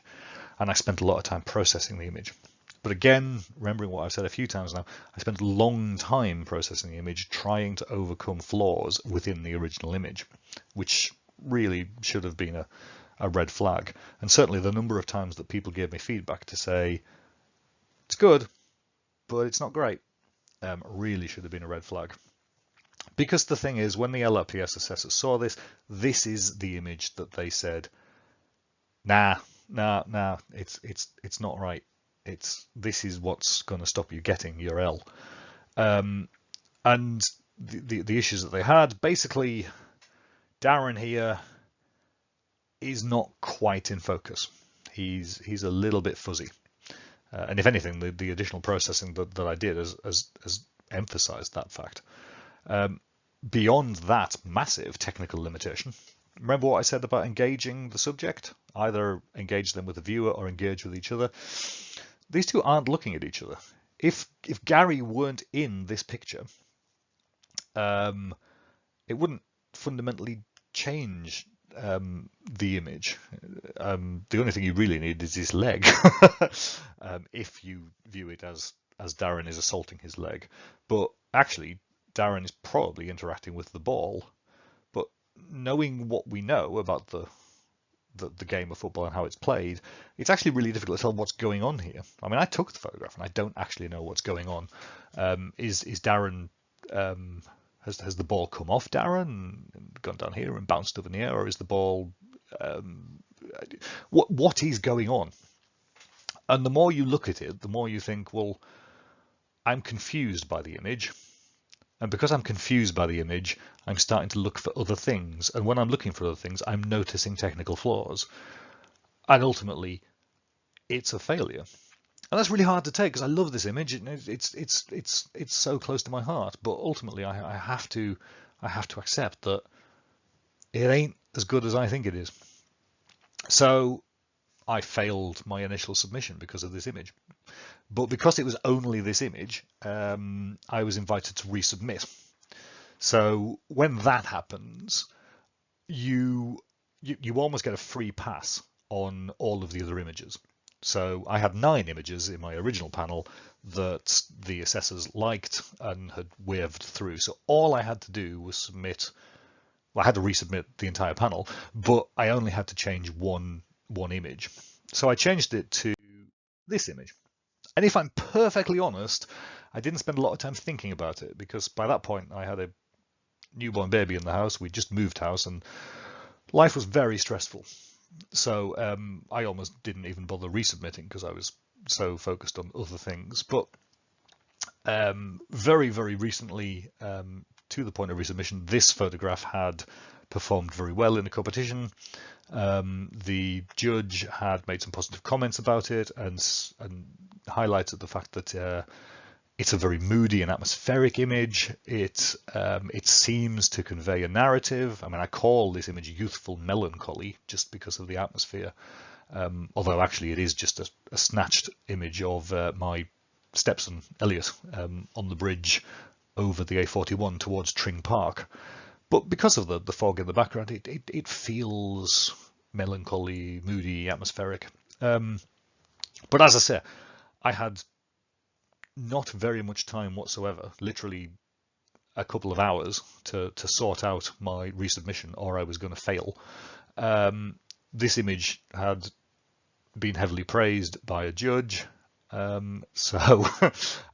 and I spent a lot of time processing the image. But again, remembering what I've said a few times now, I spent a long time processing the image, trying to overcome flaws within the original image, which really should have been a red flag. And certainly the number of times that people gave me feedback to say, it's good, but it's not great, really should have been a red flag. Because the thing is, when the LRPS assessors saw this, this is the image that they said, nah, it's not right. This is what's going to stop you getting your L. And the issues that they had, basically, Darren here is not quite in focus. He's a little bit fuzzy. And if anything, the additional processing that I did has emphasized that fact. Beyond that massive technical limitation, remember what I said about engaging the subject? Either engage them with the viewer or engage with each other. These two aren't looking at each other. If Gary weren't in this picture, it wouldn't fundamentally change the image. The only thing you really need is his leg. If you view it as Darren is assaulting his leg. But actually, Darren is probably interacting with the ball. But knowing what we know about the game of football and how it's played, it's actually really difficult to tell what's going on here. I mean, I took the photograph and I don't actually know what's going on. Is Darren, has the ball come off Darren and gone down here and bounced up in the air, or is the ball, what is going on? And the more you look at it, the more you think, well, I'm confused by the image. And because I'm confused by the image, I'm starting to look for other things. And when I'm looking for other things, I'm noticing technical flaws. And ultimately, it's a failure. And that's really hard to take because I love this image. It's so close to my heart. But ultimately, I have to accept that it ain't as good as I think it is. So I failed my initial submission because of this image. But because it was only this image, I was invited to resubmit. So when that happens, you almost get a free pass on all of the other images. So I had 9 images in my original panel that the assessors liked and had waved through. So all I had to do was submit. Well, I had to resubmit the entire panel, but I only had to change one image. So I changed it to this image. And if I'm perfectly honest, I didn't spend a lot of time thinking about it because by that point I had a newborn baby in the house. We just moved house and life was very stressful. So I almost didn't even bother resubmitting because I was so focused on other things. But very, very recently, to the point of resubmission, this photograph had performed very well in the competition. The judge had made some positive comments about it and highlighted the fact that it's a very moody and atmospheric image. It seems to convey a narrative. I mean, I call this image youthful melancholy just because of the atmosphere, although actually it is just a snatched image of my stepson Elliot on the bridge over the A41 towards Tring Park. But because of the fog in the background, it feels melancholy, moody, atmospheric. But as I say, I had not very much time whatsoever, literally a couple of hours to sort out my resubmission or I was going to fail. This image had been heavily praised by a judge, so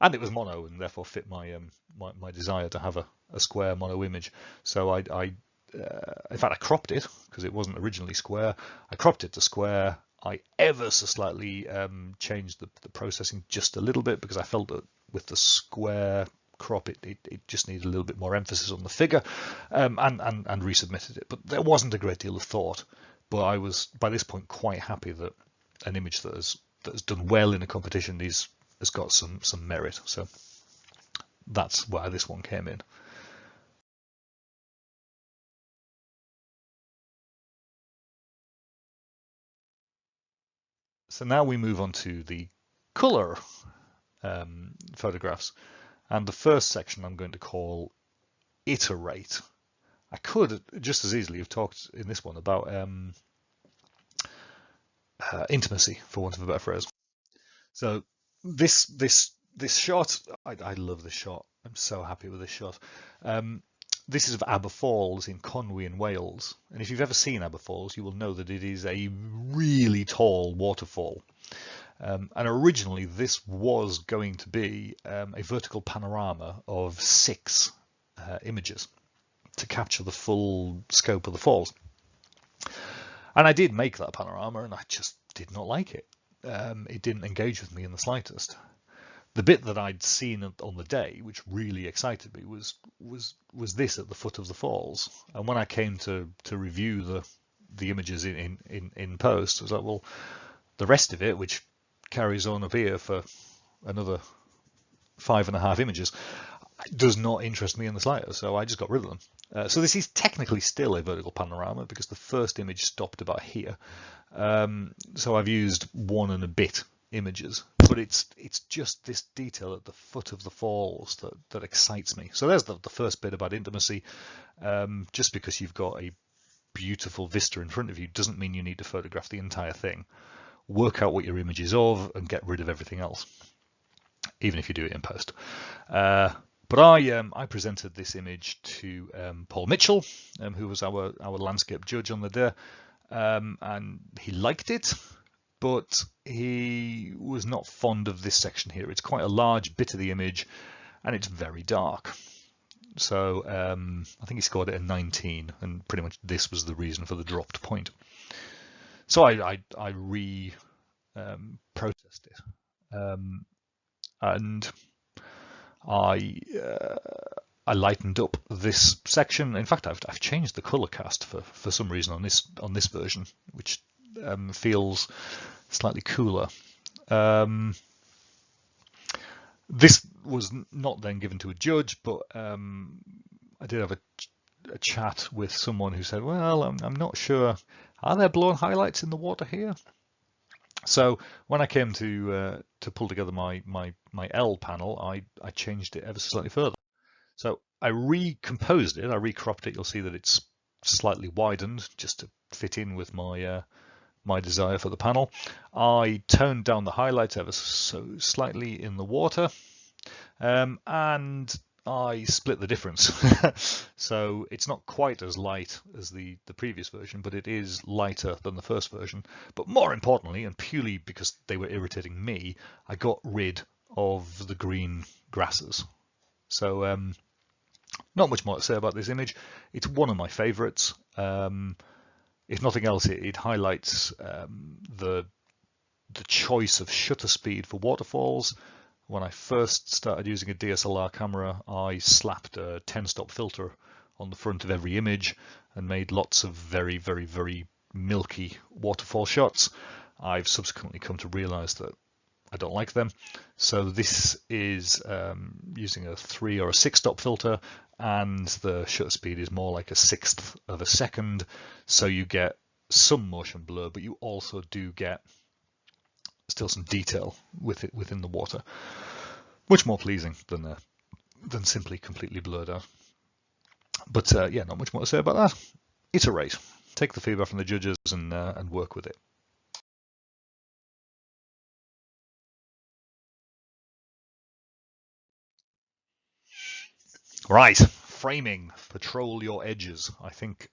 and it was mono and therefore fit my my desire to have a square mono image. So I in fact I cropped it because it wasn't originally square. I cropped it to square. I ever so slightly changed the processing just a little bit because I felt that with the square crop it just needed a little bit more emphasis on the figure, and resubmitted it. But there wasn't a great deal of thought. But I was by this point quite happy that an image that has done well in a competition has got some merit. So that's where this one came in. So now we move on to the color photographs, and the first section I'm going to call iterate. I could just as easily have talked in this one about intimacy, for want of a better phrase. So This shot, I love this shot. I'm so happy with this shot. Um, this is of Aber Falls in Conwy in Wales, and if you've ever seen Aber Falls, you will know that it is a really tall waterfall. And originally, this was going to be a vertical panorama of 6 images to capture the full scope of the falls. And I did make that panorama, and I just did not like it. It didn't engage with me in the slightest. The bit that I'd seen on the day, which really excited me, was this at the foot of the falls. And when I came to review the images in post, I was like, well, the rest of it, which carries on up here for another 5.5 images, does not interest me in the slightest, so I just got rid of them. So this is technically still a vertical panorama because the first image stopped about here. So I've used 1 and a bit images, but it's just this detail at the foot of the falls that excites me. So there's the first bit about intimacy. Just because you've got a beautiful vista in front of you doesn't mean you need to photograph the entire thing. Work out what your image is of and get rid of everything else, even if you do it in post. But I presented this image to Paul Mitchell, who was our landscape judge on the day, and he liked it, but he was not fond of this section here. It's quite a large bit of the image, and it's very dark. So I think he scored it a 19, and pretty much this was the reason for the dropped point. So I processed it, and I lightened up this section. In fact, I've changed the color cast for some reason on this version, which feels slightly cooler. This was not then given to a judge, but I did have a chat with someone who said, well, I'm not sure. Are there blown highlights in the water here? So when I came to pull together my L panel, I changed it ever so slightly further. So I recomposed it, I recropped it. You'll see that it's slightly widened just to fit in with my my desire for the panel. I toned down the highlights ever so slightly in the water, and I split the difference. So it's not quite as light as the previous version, but it is lighter than the first version. But more importantly, and purely because they were irritating me, I got rid of the green grasses. So not much more to say about this image. It's one of my favorites. If nothing else, it highlights the choice of shutter speed for waterfalls. When I first started using a DSLR camera, I slapped a 10-stop filter on the front of every image and made lots of very, very, very milky waterfall shots. I've subsequently come to realize that I don't like them. So this is using a 3 or a 6-stop filter, and the shutter speed is more like a 1/6 of a second. So you get some motion blur, but you also do get still some detail with it within the water. Much more pleasing than simply completely blurred out. But yeah, not much more to say about that. Iterate. Take the feedback from the judges and work with it. Right, framing. Patrol your edges. I think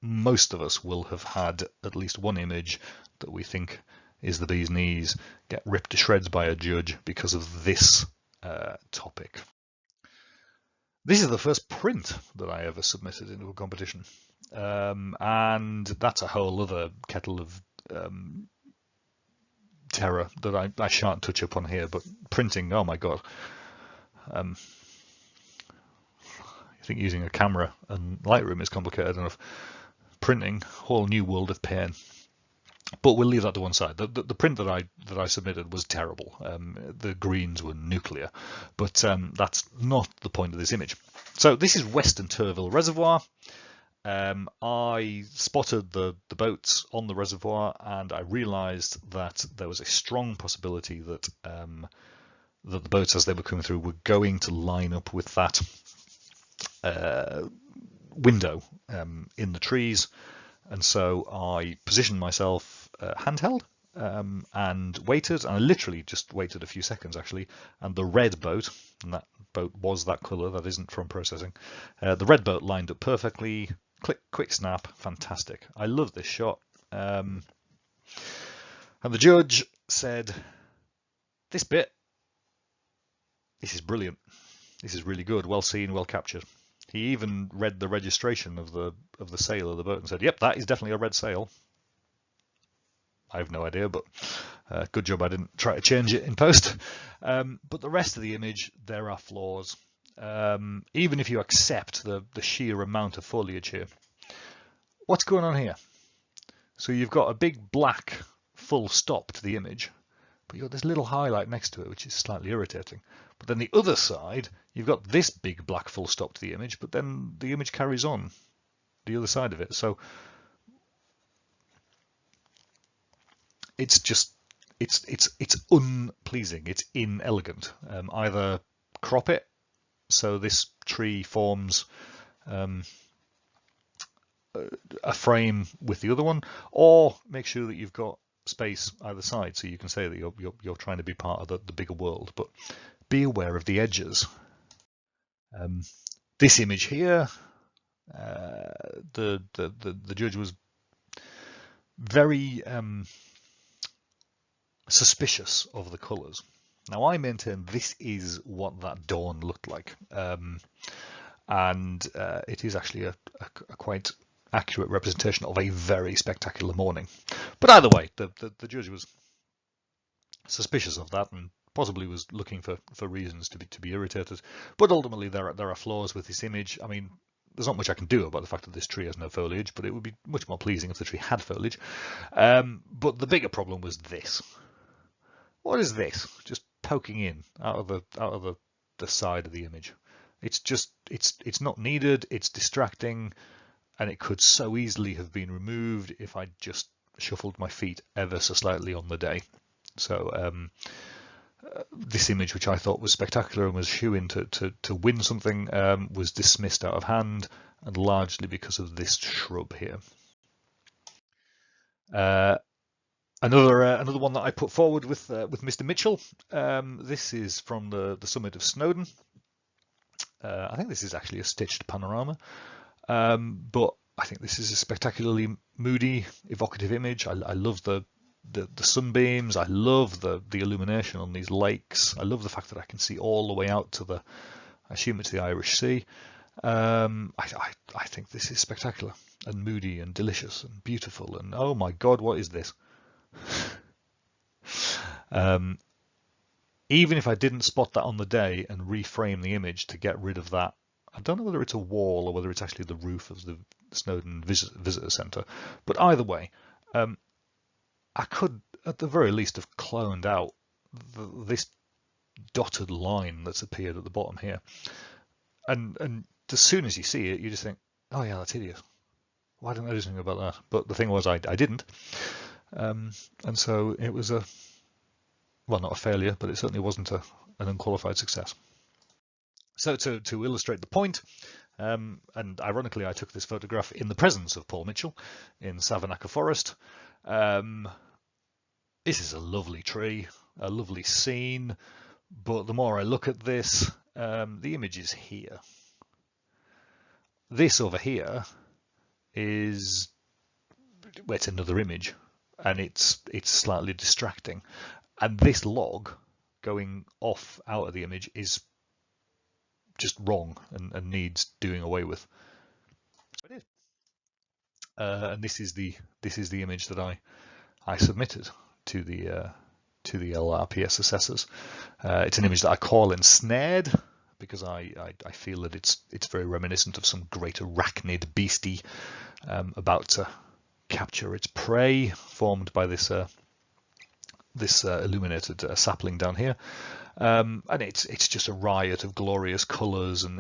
most of us will have had at least one image that we think is the bee's knees get ripped to shreds by a judge because of this topic. This is the first print that I ever submitted into a competition, and that's a whole other kettle of terror that I shan't touch upon here. But printing, oh my god. I think using a camera and Lightroom is complicated enough. Printing, whole new world of pain. But we'll leave that to one side. The print that I submitted was terrible. The greens were nuclear, but that's not the point of this image. So this is Western Turville Reservoir. I spotted the boats on the reservoir, and I realised that there was a strong possibility that that the boats, as they were coming through, were going to line up with that window in the trees. And so I positioned myself handheld and waited, and I literally just waited a few seconds actually, and the red boat, and that boat was that colour, that isn't from processing, the red boat lined up perfectly, click, quick snap, fantastic. I love this shot. And the judge said, this bit, this is brilliant, this is really good, well seen, well captured. He even read the registration of the sail of the boat and said, yep, that is definitely a red sail. I have no idea, but good job I didn't try to change it in post. But the rest of the image, there are flaws. Even if you accept the sheer amount of foliage here. What's going on here? So you've got a big black full stop to the image, but you've got this little highlight next to it, which is slightly irritating. But then the other side, you've got this big black full stop to the image, but then the image carries on the other side of it. So it's just, it's unpleasing, it's inelegant. Either crop it so this tree forms a frame with the other one, or make sure that you've got space either side so you can say that you're trying to be part of the bigger world, but be aware of the edges. This image here, the judge was very suspicious of the colours. Now I maintain this is what that dawn looked like, and it is actually a quite accurate representation of a very spectacular morning. But either way, the judge was suspicious of that and possibly was looking for reasons to be irritated. But ultimately there are flaws with this image. I mean, there's not much I can do about the fact that this tree has no foliage, but it would be much more pleasing if the tree had foliage. But the bigger problem was this. What is this? Just poking in out of the side of the image. It's just it's not needed. It's distracting, and it could so easily have been removed if I just shuffled my feet ever so slightly on the day. So this image, which I thought was spectacular and was shoo-in to win something, was dismissed out of hand, and largely because of this shrub here. Another one that I put forward with Mr. Mitchell. This is from the summit of Snowdon. I think this is actually a stitched panorama, but I think this is a spectacularly moody, evocative image. I love the sunbeams. I love the illumination on these lakes. I love the fact that I can see all the way out to I assume it's the Irish Sea. I think this is spectacular and moody and delicious and beautiful. And oh my God, what is this? Even if I didn't spot that on the day and reframe the image to get rid of that, I don't know whether it's a wall or whether it's actually the roof of the Snowdon Visitor Centre, but either way, I could at the very least have cloned out this dotted line that's appeared at the bottom here, and as soon as you see it, you just think, oh yeah, that's hideous. Why didn't I do something about that? But the thing was, I didn't. And so it was well, not a failure, but it certainly wasn't an unqualified success. So to illustrate the point, and ironically I took this photograph in the presence of Paul Mitchell in Savernake Forest. This is a lovely tree, a lovely scene, but the more I look at this, the image is here. This over here is, well, it's another image, and it's slightly distracting. And this log going off out of the image is just wrong and needs doing away with. So it is. And this is the image that I submitted to the LRPS assessors. It's an image that I call ensnared because I feel that it's very reminiscent of some great arachnid beastie about to capture its prey, formed by this illuminated sapling down here, and it's just a riot of glorious colours, and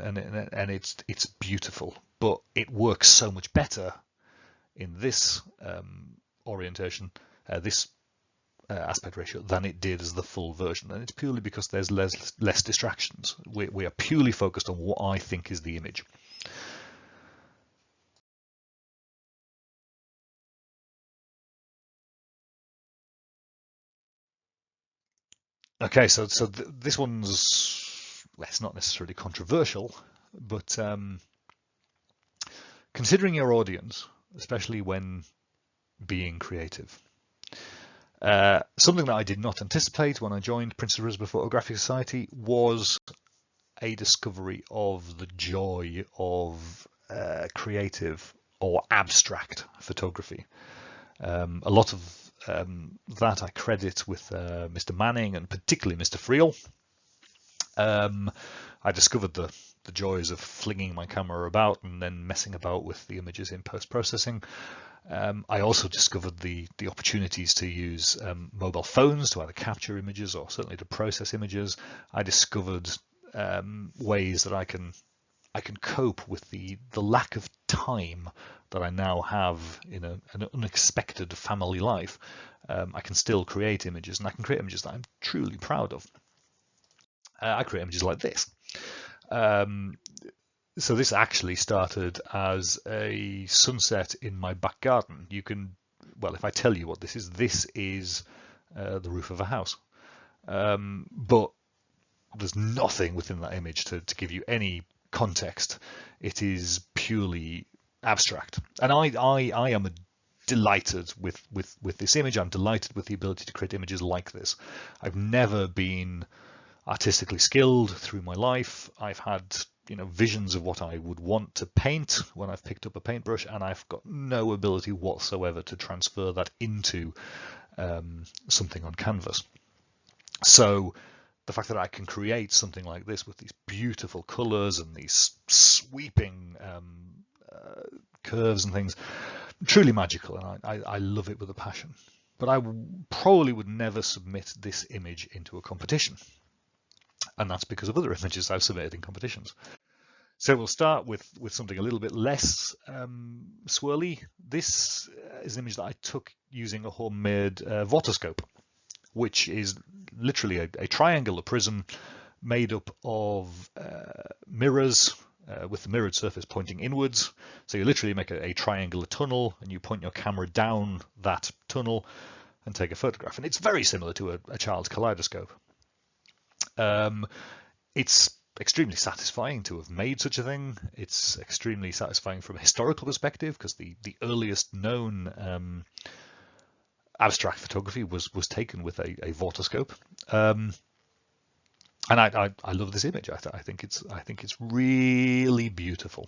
it's beautiful, but it works so much better in this orientation, this aspect ratio, than it did as the full version, and it's purely because there's less distractions. We are purely focused on what I think is the image. Okay, so this one's, well, it's not necessarily controversial, but considering your audience, especially when being creative, something that I did not anticipate when I joined Princes Risborough Photographic Society was a discovery of the joy of creative or abstract photography. A lot of that I credit with Mr. Manning and particularly Mr. Friel. I discovered the joys of flinging my camera about and then messing about with the images in post-processing. I also discovered the opportunities to use mobile phones to either capture images or certainly to process images. I discovered ways that I can cope with the lack of time that I now have in an unexpected family life. I can still create images, and I can create images that I'm truly proud of. I create images like this. So this actually started as a sunset in my back garden. You can, well, if I tell you what this is the roof of a house. But there's nothing within that image to give you any context. It is purely abstract. And I am delighted with this image. I'm delighted with the ability to create images like this. I've never been artistically skilled through my life. I've had visions of what I would want to paint when I've picked up a paintbrush, and I've got no ability whatsoever to transfer that into something on canvas. So the fact that I can create something like this with these beautiful colors and these sweeping curves and things, truly magical, and I love it with a passion. But I probably would never submit this image into a competition, and that's because of other images I've submitted in competitions. So we'll start with something a little bit less swirly. This is an image that I took using a homemade vortoscope, which is literally a triangular prism made up of mirrors with the mirrored surface pointing inwards. So you literally make a triangular tunnel and you point your camera down that tunnel and take a photograph. And it's very similar to a child's kaleidoscope. It's extremely satisfying to have made such a thing. It's extremely satisfying from a historical perspective because the earliest known abstract photography was taken with a vortoscope. And I love this image. I think it's really beautiful.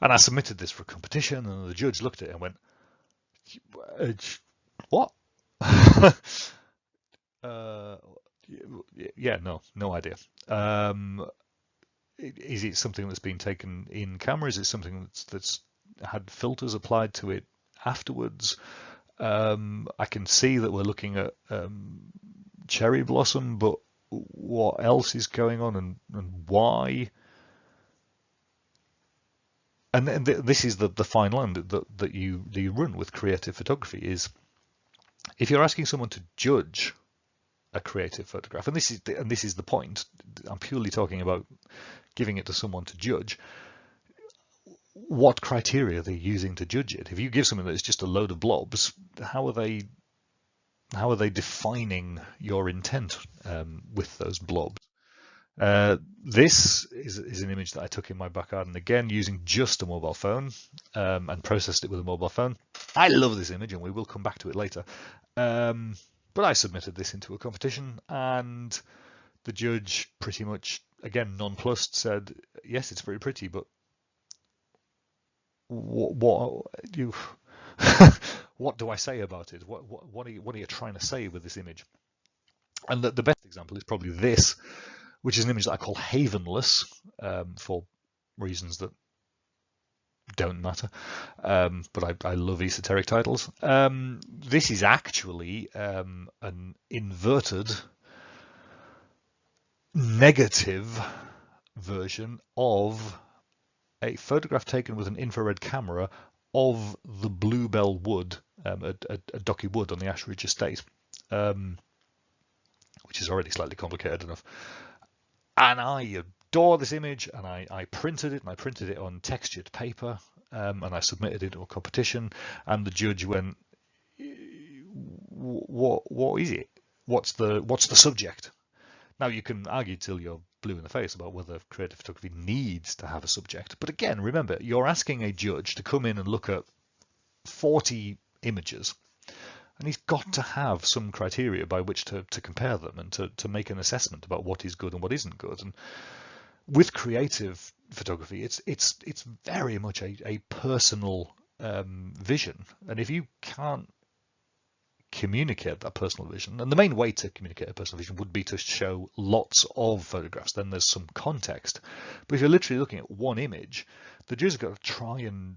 And I submitted this for a competition, and the judge looked at it and went, "What?" Yeah, no idea. Is it something that's been taken in camera? Is it something that's had filters applied to it afterwards? I can see that we're looking at cherry blossom, but what else is going on and why? And this is the fine line that you run with creative photography is if you're asking someone to judge a creative photograph, and this is the point. I'm purely talking about giving it to someone to judge. What criteria are they using to judge it? If you give something that is just a load of blobs, how are they defining your intent with those blobs? This is an image that I took in my back garden, again using just a mobile phone and processed it with a mobile phone. I love this image, and we will come back to it later. But I submitted this into a competition, and the judge pretty much, again, nonplussed, said, yes, it's very pretty, but what you what do I say about it? What are you trying to say with this image? And the best example is probably this, which is an image that I call havenless for reasons that don't matter. But I love esoteric titles. This is actually an inverted negative version of a photograph taken with an infrared camera of the bluebell wood at Docky Wood on the Ashridge estate, which is already slightly complicated enough. And I adore this image, and I printed it, and I printed it on textured paper, and I submitted it to a competition, and the judge went, what is it? what's the subject? Now, you can argue till you're blue in the face about whether creative photography needs to have a subject. But again, remember, you're asking a judge to come in and look at 40 images, and he's got to have some criteria by which to compare them and to make an assessment about what is good and what isn't good. And with creative photography, it's very much a personal vision. And if you can't communicate that personal vision, and the main way to communicate a personal vision would be to show lots of photographs, then there's some context. But if you're literally looking at one image, the judge has got to try and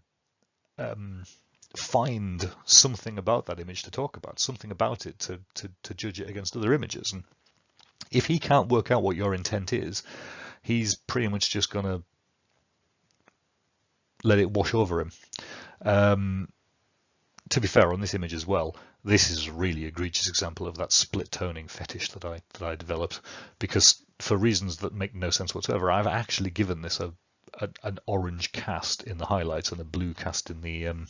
find something about that image to talk about, something about it to judge it against other images. And if he can't work out what your intent is, he's pretty much just going to let it wash over him. To be fair, on this image as well, this is a really egregious example of that split toning fetish that I developed, because for reasons that make no sense whatsoever, I've actually given this an orange cast in the highlights and a blue cast in the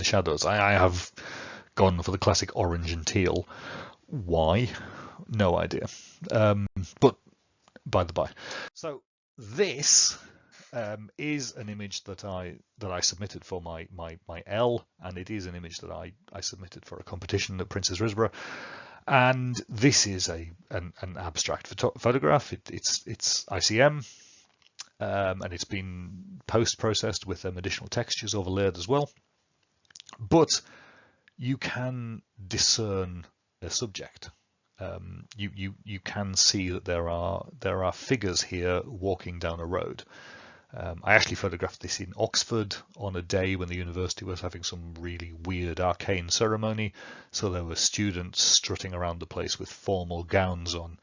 shadows. I have gone for the classic orange and teal. Why? No idea. But by the by. So this is an image that I submitted for my L, and it is an image that I submitted for a competition at Princes Risborough. And this is an abstract photograph. It's ICM, and it's been post-processed with additional textures overlaid as well. But you can discern a subject. You can see that there are figures here walking down a road. I actually photographed this in Oxford on a day when the university was having some really weird arcane ceremony. So there were students strutting around the place with formal gowns on,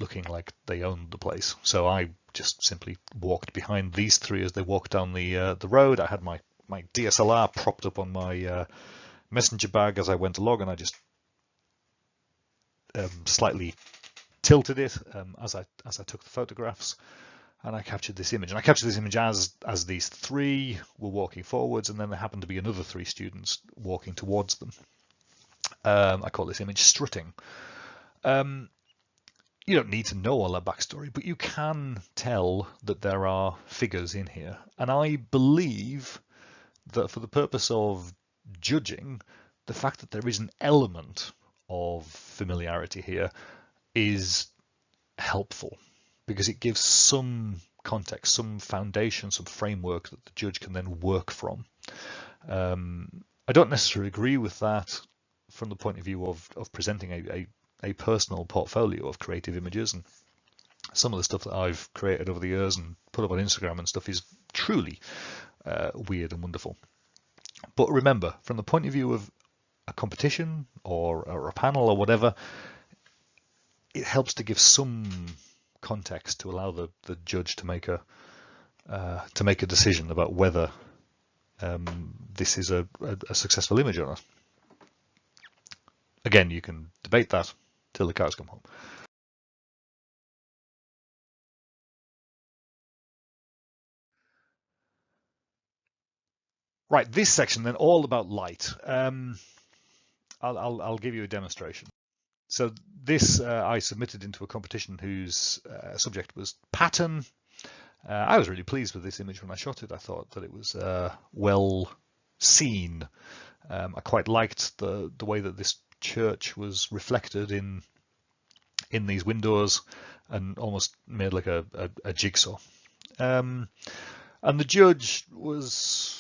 looking like they owned the place. So I just simply walked behind these three as they walked down the road. I had my DSLR propped up on my messenger bag as I went along, and I just slightly tilted it as I took the photographs. And I captured this image. And I captured this image as these three were walking forwards, and then there happened to be another three students walking towards them. I call this image strutting. You don't need to know all that backstory, but you can tell that there are figures in here. And I believe that for the purpose of judging, the fact that there is an element of familiarity here is helpful, because it gives some context, some foundation, some framework that the judge can then work from. I don't necessarily agree with that from the point of view of presenting a personal portfolio of creative images, and some of the stuff that I've created over the years and put up on Instagram and stuff is truly weird and wonderful. But remember, from the point of view of a competition or a panel or whatever, it helps to give some context to allow the judge to make a decision about whether this is a successful image or not. Again, you can debate that till the cows come home. Right, this section then all about light. I'll give you a demonstration. So this I submitted into a competition whose subject was pattern. I was really pleased with this image when I shot it. I thought that it was well seen. I quite liked the way that this church was reflected in these windows, and almost made like a jigsaw. And the judge was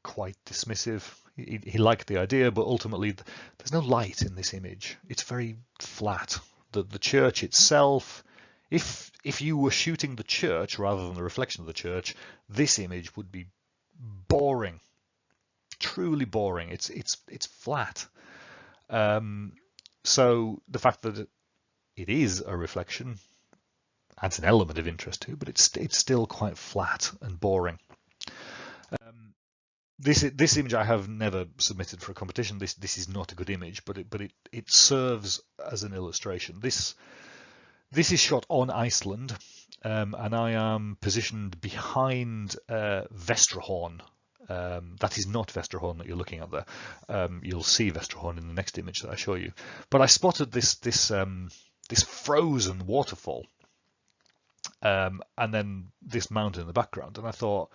quite dismissive. He liked the idea, but ultimately there's no light in this image. It's very flat. The church itself, if you were shooting the church rather than the reflection of the church, this image would be boring, truly boring. It's flat. So the fact that it is a reflection adds an element of interest too, but it's still quite flat and boring. This image I have never submitted for a competition. This is not a good image, but it serves as an illustration. This is shot on Iceland, and I am positioned behind Vestrahorn, That is not Vesterhorn that you're looking at there. You'll see Vesterhorn in the next image that I show you. But I spotted this frozen waterfall, and then this mountain in the background, and I thought,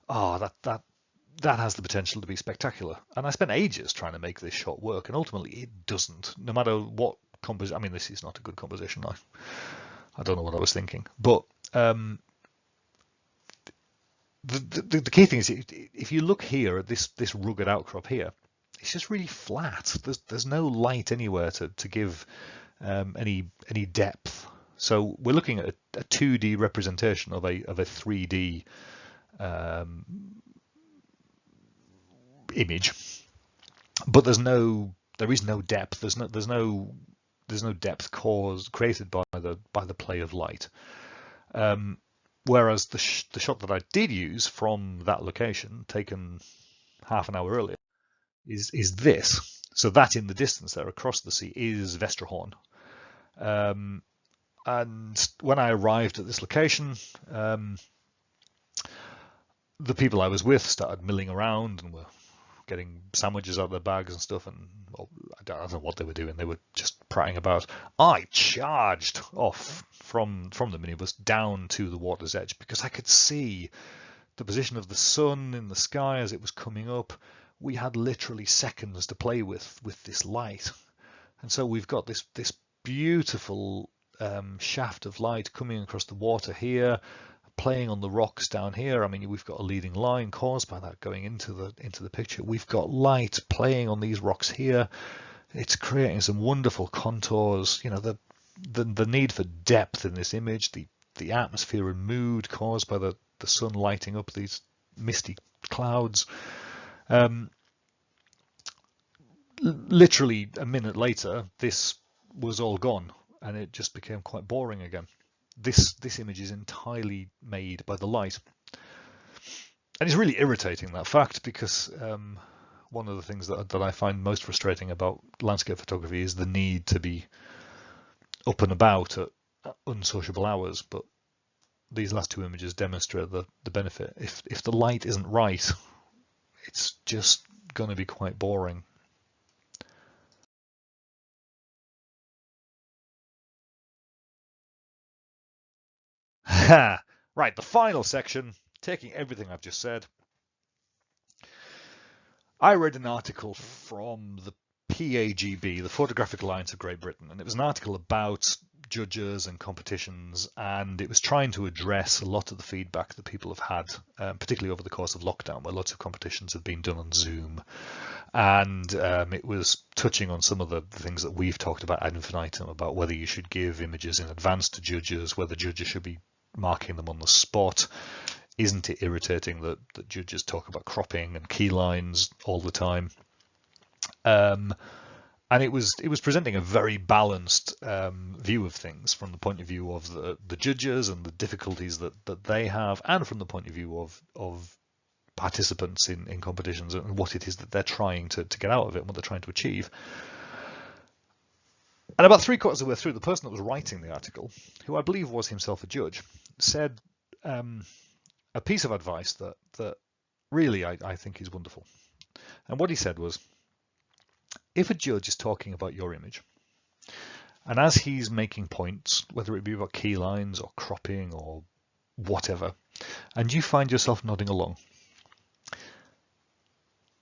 oh, that has the potential to be spectacular. And I spent ages trying to make this shot work, and ultimately it doesn't. No matter what composition, I mean, this is not a good composition. I don't know what I was thinking, but the key thing is, if you look here at this rugged outcrop here, it's just really flat. There's no light anywhere to give any depth. So we're looking at a 2D representation of a 3D image, but there is no depth. There's no depth created by the play of light. Whereas the shot that I did use from that location, taken half an hour earlier, is this. So that in the distance there across the sea is Vesterhorn. And when I arrived at this location, the people I was with started milling around and were getting sandwiches out of their bags and stuff, and well, I don't know what they were doing. They were just prattling about. I charged off from the minibus down to the water's edge because I could see the position of the sun in the sky as it was coming up. We had literally seconds to play with this light, and so we've got this beautiful shaft of light coming across the water here, playing on the rocks down here. I mean, we've got a leading line caused by that going into the picture. We've got light playing on these rocks here. It's creating some wonderful contours. You know, the need for depth in this image, the atmosphere and mood caused by the sun lighting up these misty clouds. Literally a minute later, this was all gone, and it just became quite boring again. This image is entirely made by the light, and it's really irritating, that fact, because one of the things that I find most frustrating about landscape photography is the need to be up and about at unsociable hours. But these last two images demonstrate the benefit. If the light isn't right, it's just going to be quite boring. Right, the final section, taking everything I've just said. I read an article from the PAGB, the Photographic Alliance of Great Britain, and it was an article about judges and competitions, and it was trying to address a lot of the feedback that people have had, particularly over the course of lockdown, where lots of competitions have been done on Zoom. And it was touching on some of the things that we've talked about ad infinitum, about whether you should give images in advance to judges, whether judges should be marking them on the spot. Isn't it irritating that judges talk about cropping and key lines all the time? And it was presenting a very balanced view of things from the point of view of the judges and the difficulties that they have, and from the point of view of participants in competitions and what it is that they're trying to get out of it and what they're trying to achieve. And about 3/4 of the way through, the person that was writing the article, who I believe was himself a judge, said a piece of advice that really I think is wonderful. And what he said was, if a judge is talking about your image, and as he's making points, whether it be about key lines or cropping or whatever, and you find yourself nodding along,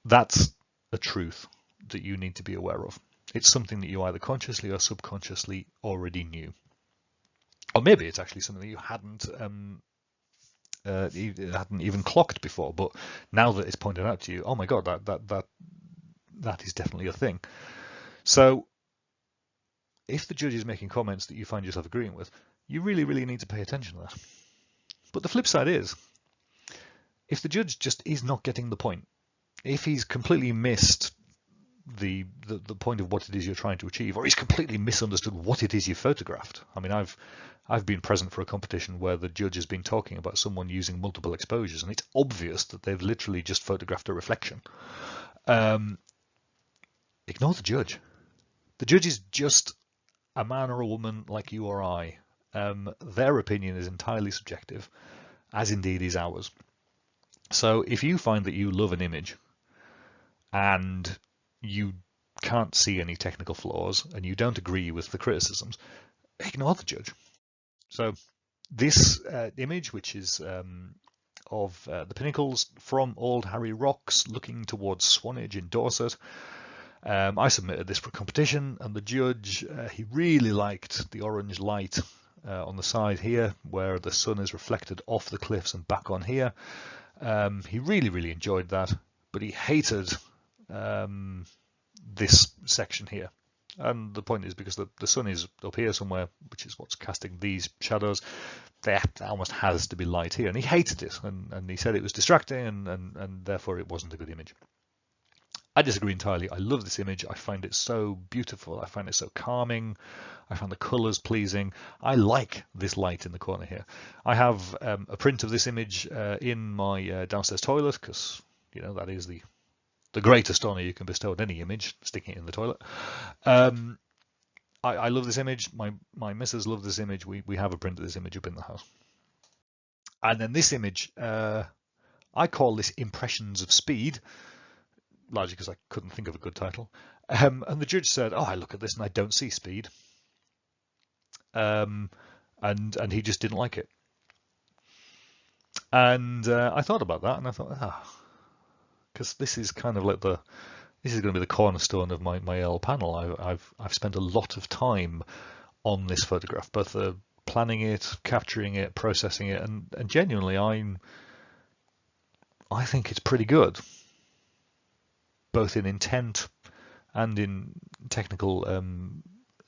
that's a truth that you need to be aware of. It's something that you either consciously or subconsciously already knew. Or maybe it's actually something that you hadn't even clocked before, but now that it's pointed out to you, oh my god, that is definitely a thing. So if the judge is making comments that you find yourself agreeing with, you really, really need to pay attention to that. But the flip side is, if the judge just is not getting the point, if he's completely missed the point of what it is you're trying to achieve, or he's completely misunderstood what it is you photographed. I mean, I've been present for a competition where the judge has been talking about someone using multiple exposures, and it's obvious that they've literally just photographed a reflection. Ignore the judge. The judge is just a man or a woman like you or I. Their opinion is entirely subjective, as indeed is ours. So if you find that you love an image and you can't see any technical flaws and you don't agree with the criticisms, ignore the judge. So this image, which is of the pinnacles from Old Harry Rocks looking towards Swanage in Dorset, I submitted this for competition, and the judge, he really liked the orange light on the side here where the sun is reflected off the cliffs and back on here. He really enjoyed that, but he hated this section here. And the point is because the sun is up here somewhere, which is what's casting these shadows, there almost has to be light here. And he hated it, and he said it was distracting, and therefore it wasn't a good image. I disagree entirely. I love this image. I find it so beautiful. I find it so calming. I find the colours pleasing. I like this light in the corner here. I have a print of this image in my downstairs toilet because, you know, that is the greatest honour you can bestow on any image, sticking it in the toilet. I love this image. My missus loves this image. We have a print of this image up in the house. And then this image, I call this Impressions of Speed, largely because I couldn't think of a good title. And the judge said, oh, I look at this and I don't see speed. And he just didn't like it. And I thought about that and I thought, because this is kind of like this is going to be the cornerstone of my L panel. I've spent a lot of time on this photograph, both planning it, capturing it, processing it, and genuinely I think it's pretty good, both in intent and in technical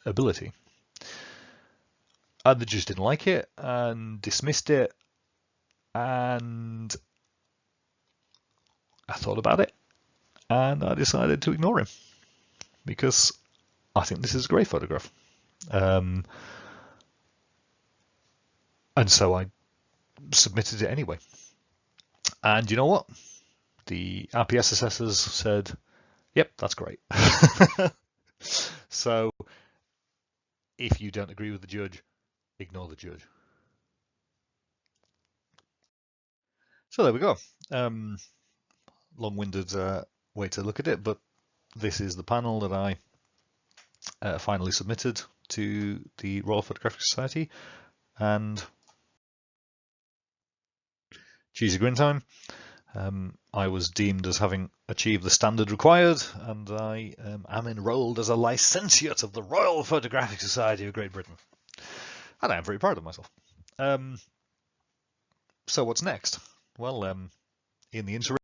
ability. And they just didn't like it and dismissed it, and I thought about it and I decided to ignore him because I think this is a great photograph. And so I submitted it anyway. And you know what? The LRPS assessors said, yep, that's great. So if you don't agree with the judge, ignore the judge. So there we go. Long-winded way to look at it, but this is the panel that I finally submitted to the Royal Photographic Society, and cheesy grin time. I was deemed as having achieved the standard required, and I am enrolled as a Licentiate of the Royal Photographic Society of Great Britain. And I am very proud of myself. So what's next? Well, in the interim,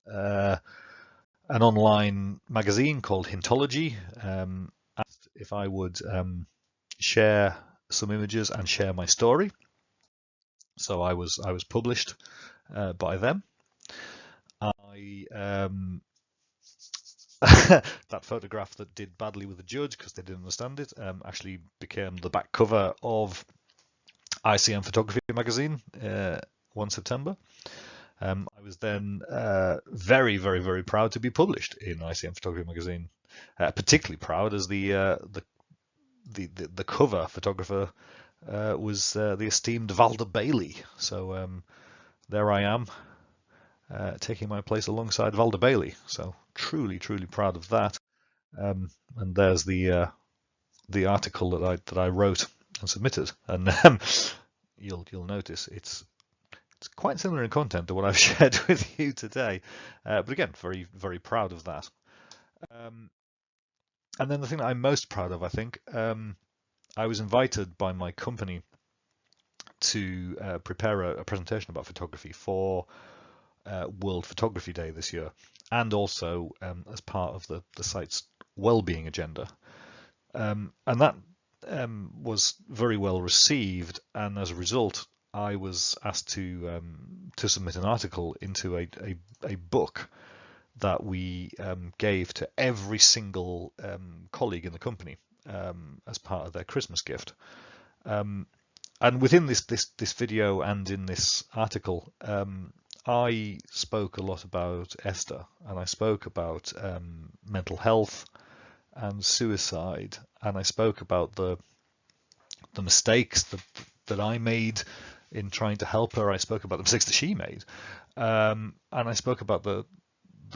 an online magazine called Hintology asked if I would share some images and share my story. So I was published by them. That photograph that did badly with the judge because they didn't understand it actually became the back cover of ICM Photography magazine one September. I was then very proud to be published in ICM Photography magazine. Particularly proud as the cover photographer was the esteemed Valder Bailey. So there I am, taking my place alongside Valder Bailey. So truly proud of that. And there's the article that I wrote and submitted, and you'll notice it's quite similar in content to what I've shared with you today, but again, very proud of that. And then the thing that I'm most proud of, I think, I was invited by my company to prepare a presentation about photography for World Photography Day this year, and also as part of the site's well-being agenda. And that was very well received, and as a result, I was asked to submit an article into a book that we gave to every single colleague in the company as part of their Christmas gift. And within this video and in this article, I spoke a lot about Esther, and I spoke about mental health and suicide, and I spoke about the mistakes that I made in trying to help her. I spoke about the mistakes that she made, And I spoke about the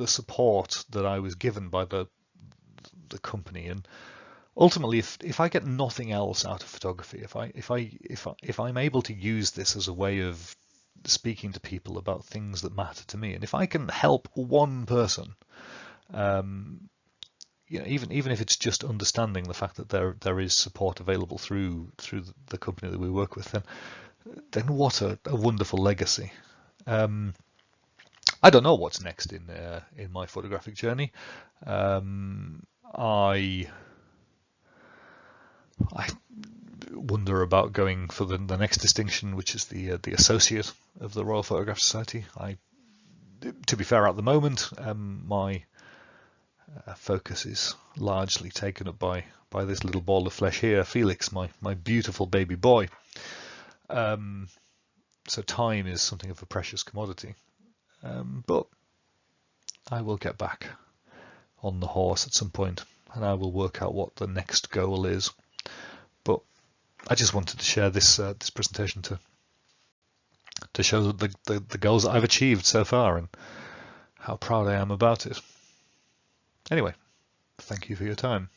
support that I was given by the company, and ultimately, if I get nothing else out of photography, if I'm able to use this as a way of speaking to people about things that matter to me, and if I can help one person, even if it's just understanding the fact that there is support available through the company that we work with, then what a wonderful legacy. I don't know what's next in my photographic journey. I wonder about going for the next distinction, which is the Associate of the Royal Photographic Society. To be fair, at the moment, my focus is largely taken up by this little ball of flesh here, Felix, my beautiful baby boy. So time is something of a precious commodity. But I will get back on the horse at some point, and I will work out what the next goal is. But I just wanted to share this presentation to show the goals that I've achieved so far and how proud I am about it. Anyway, thank you for your time.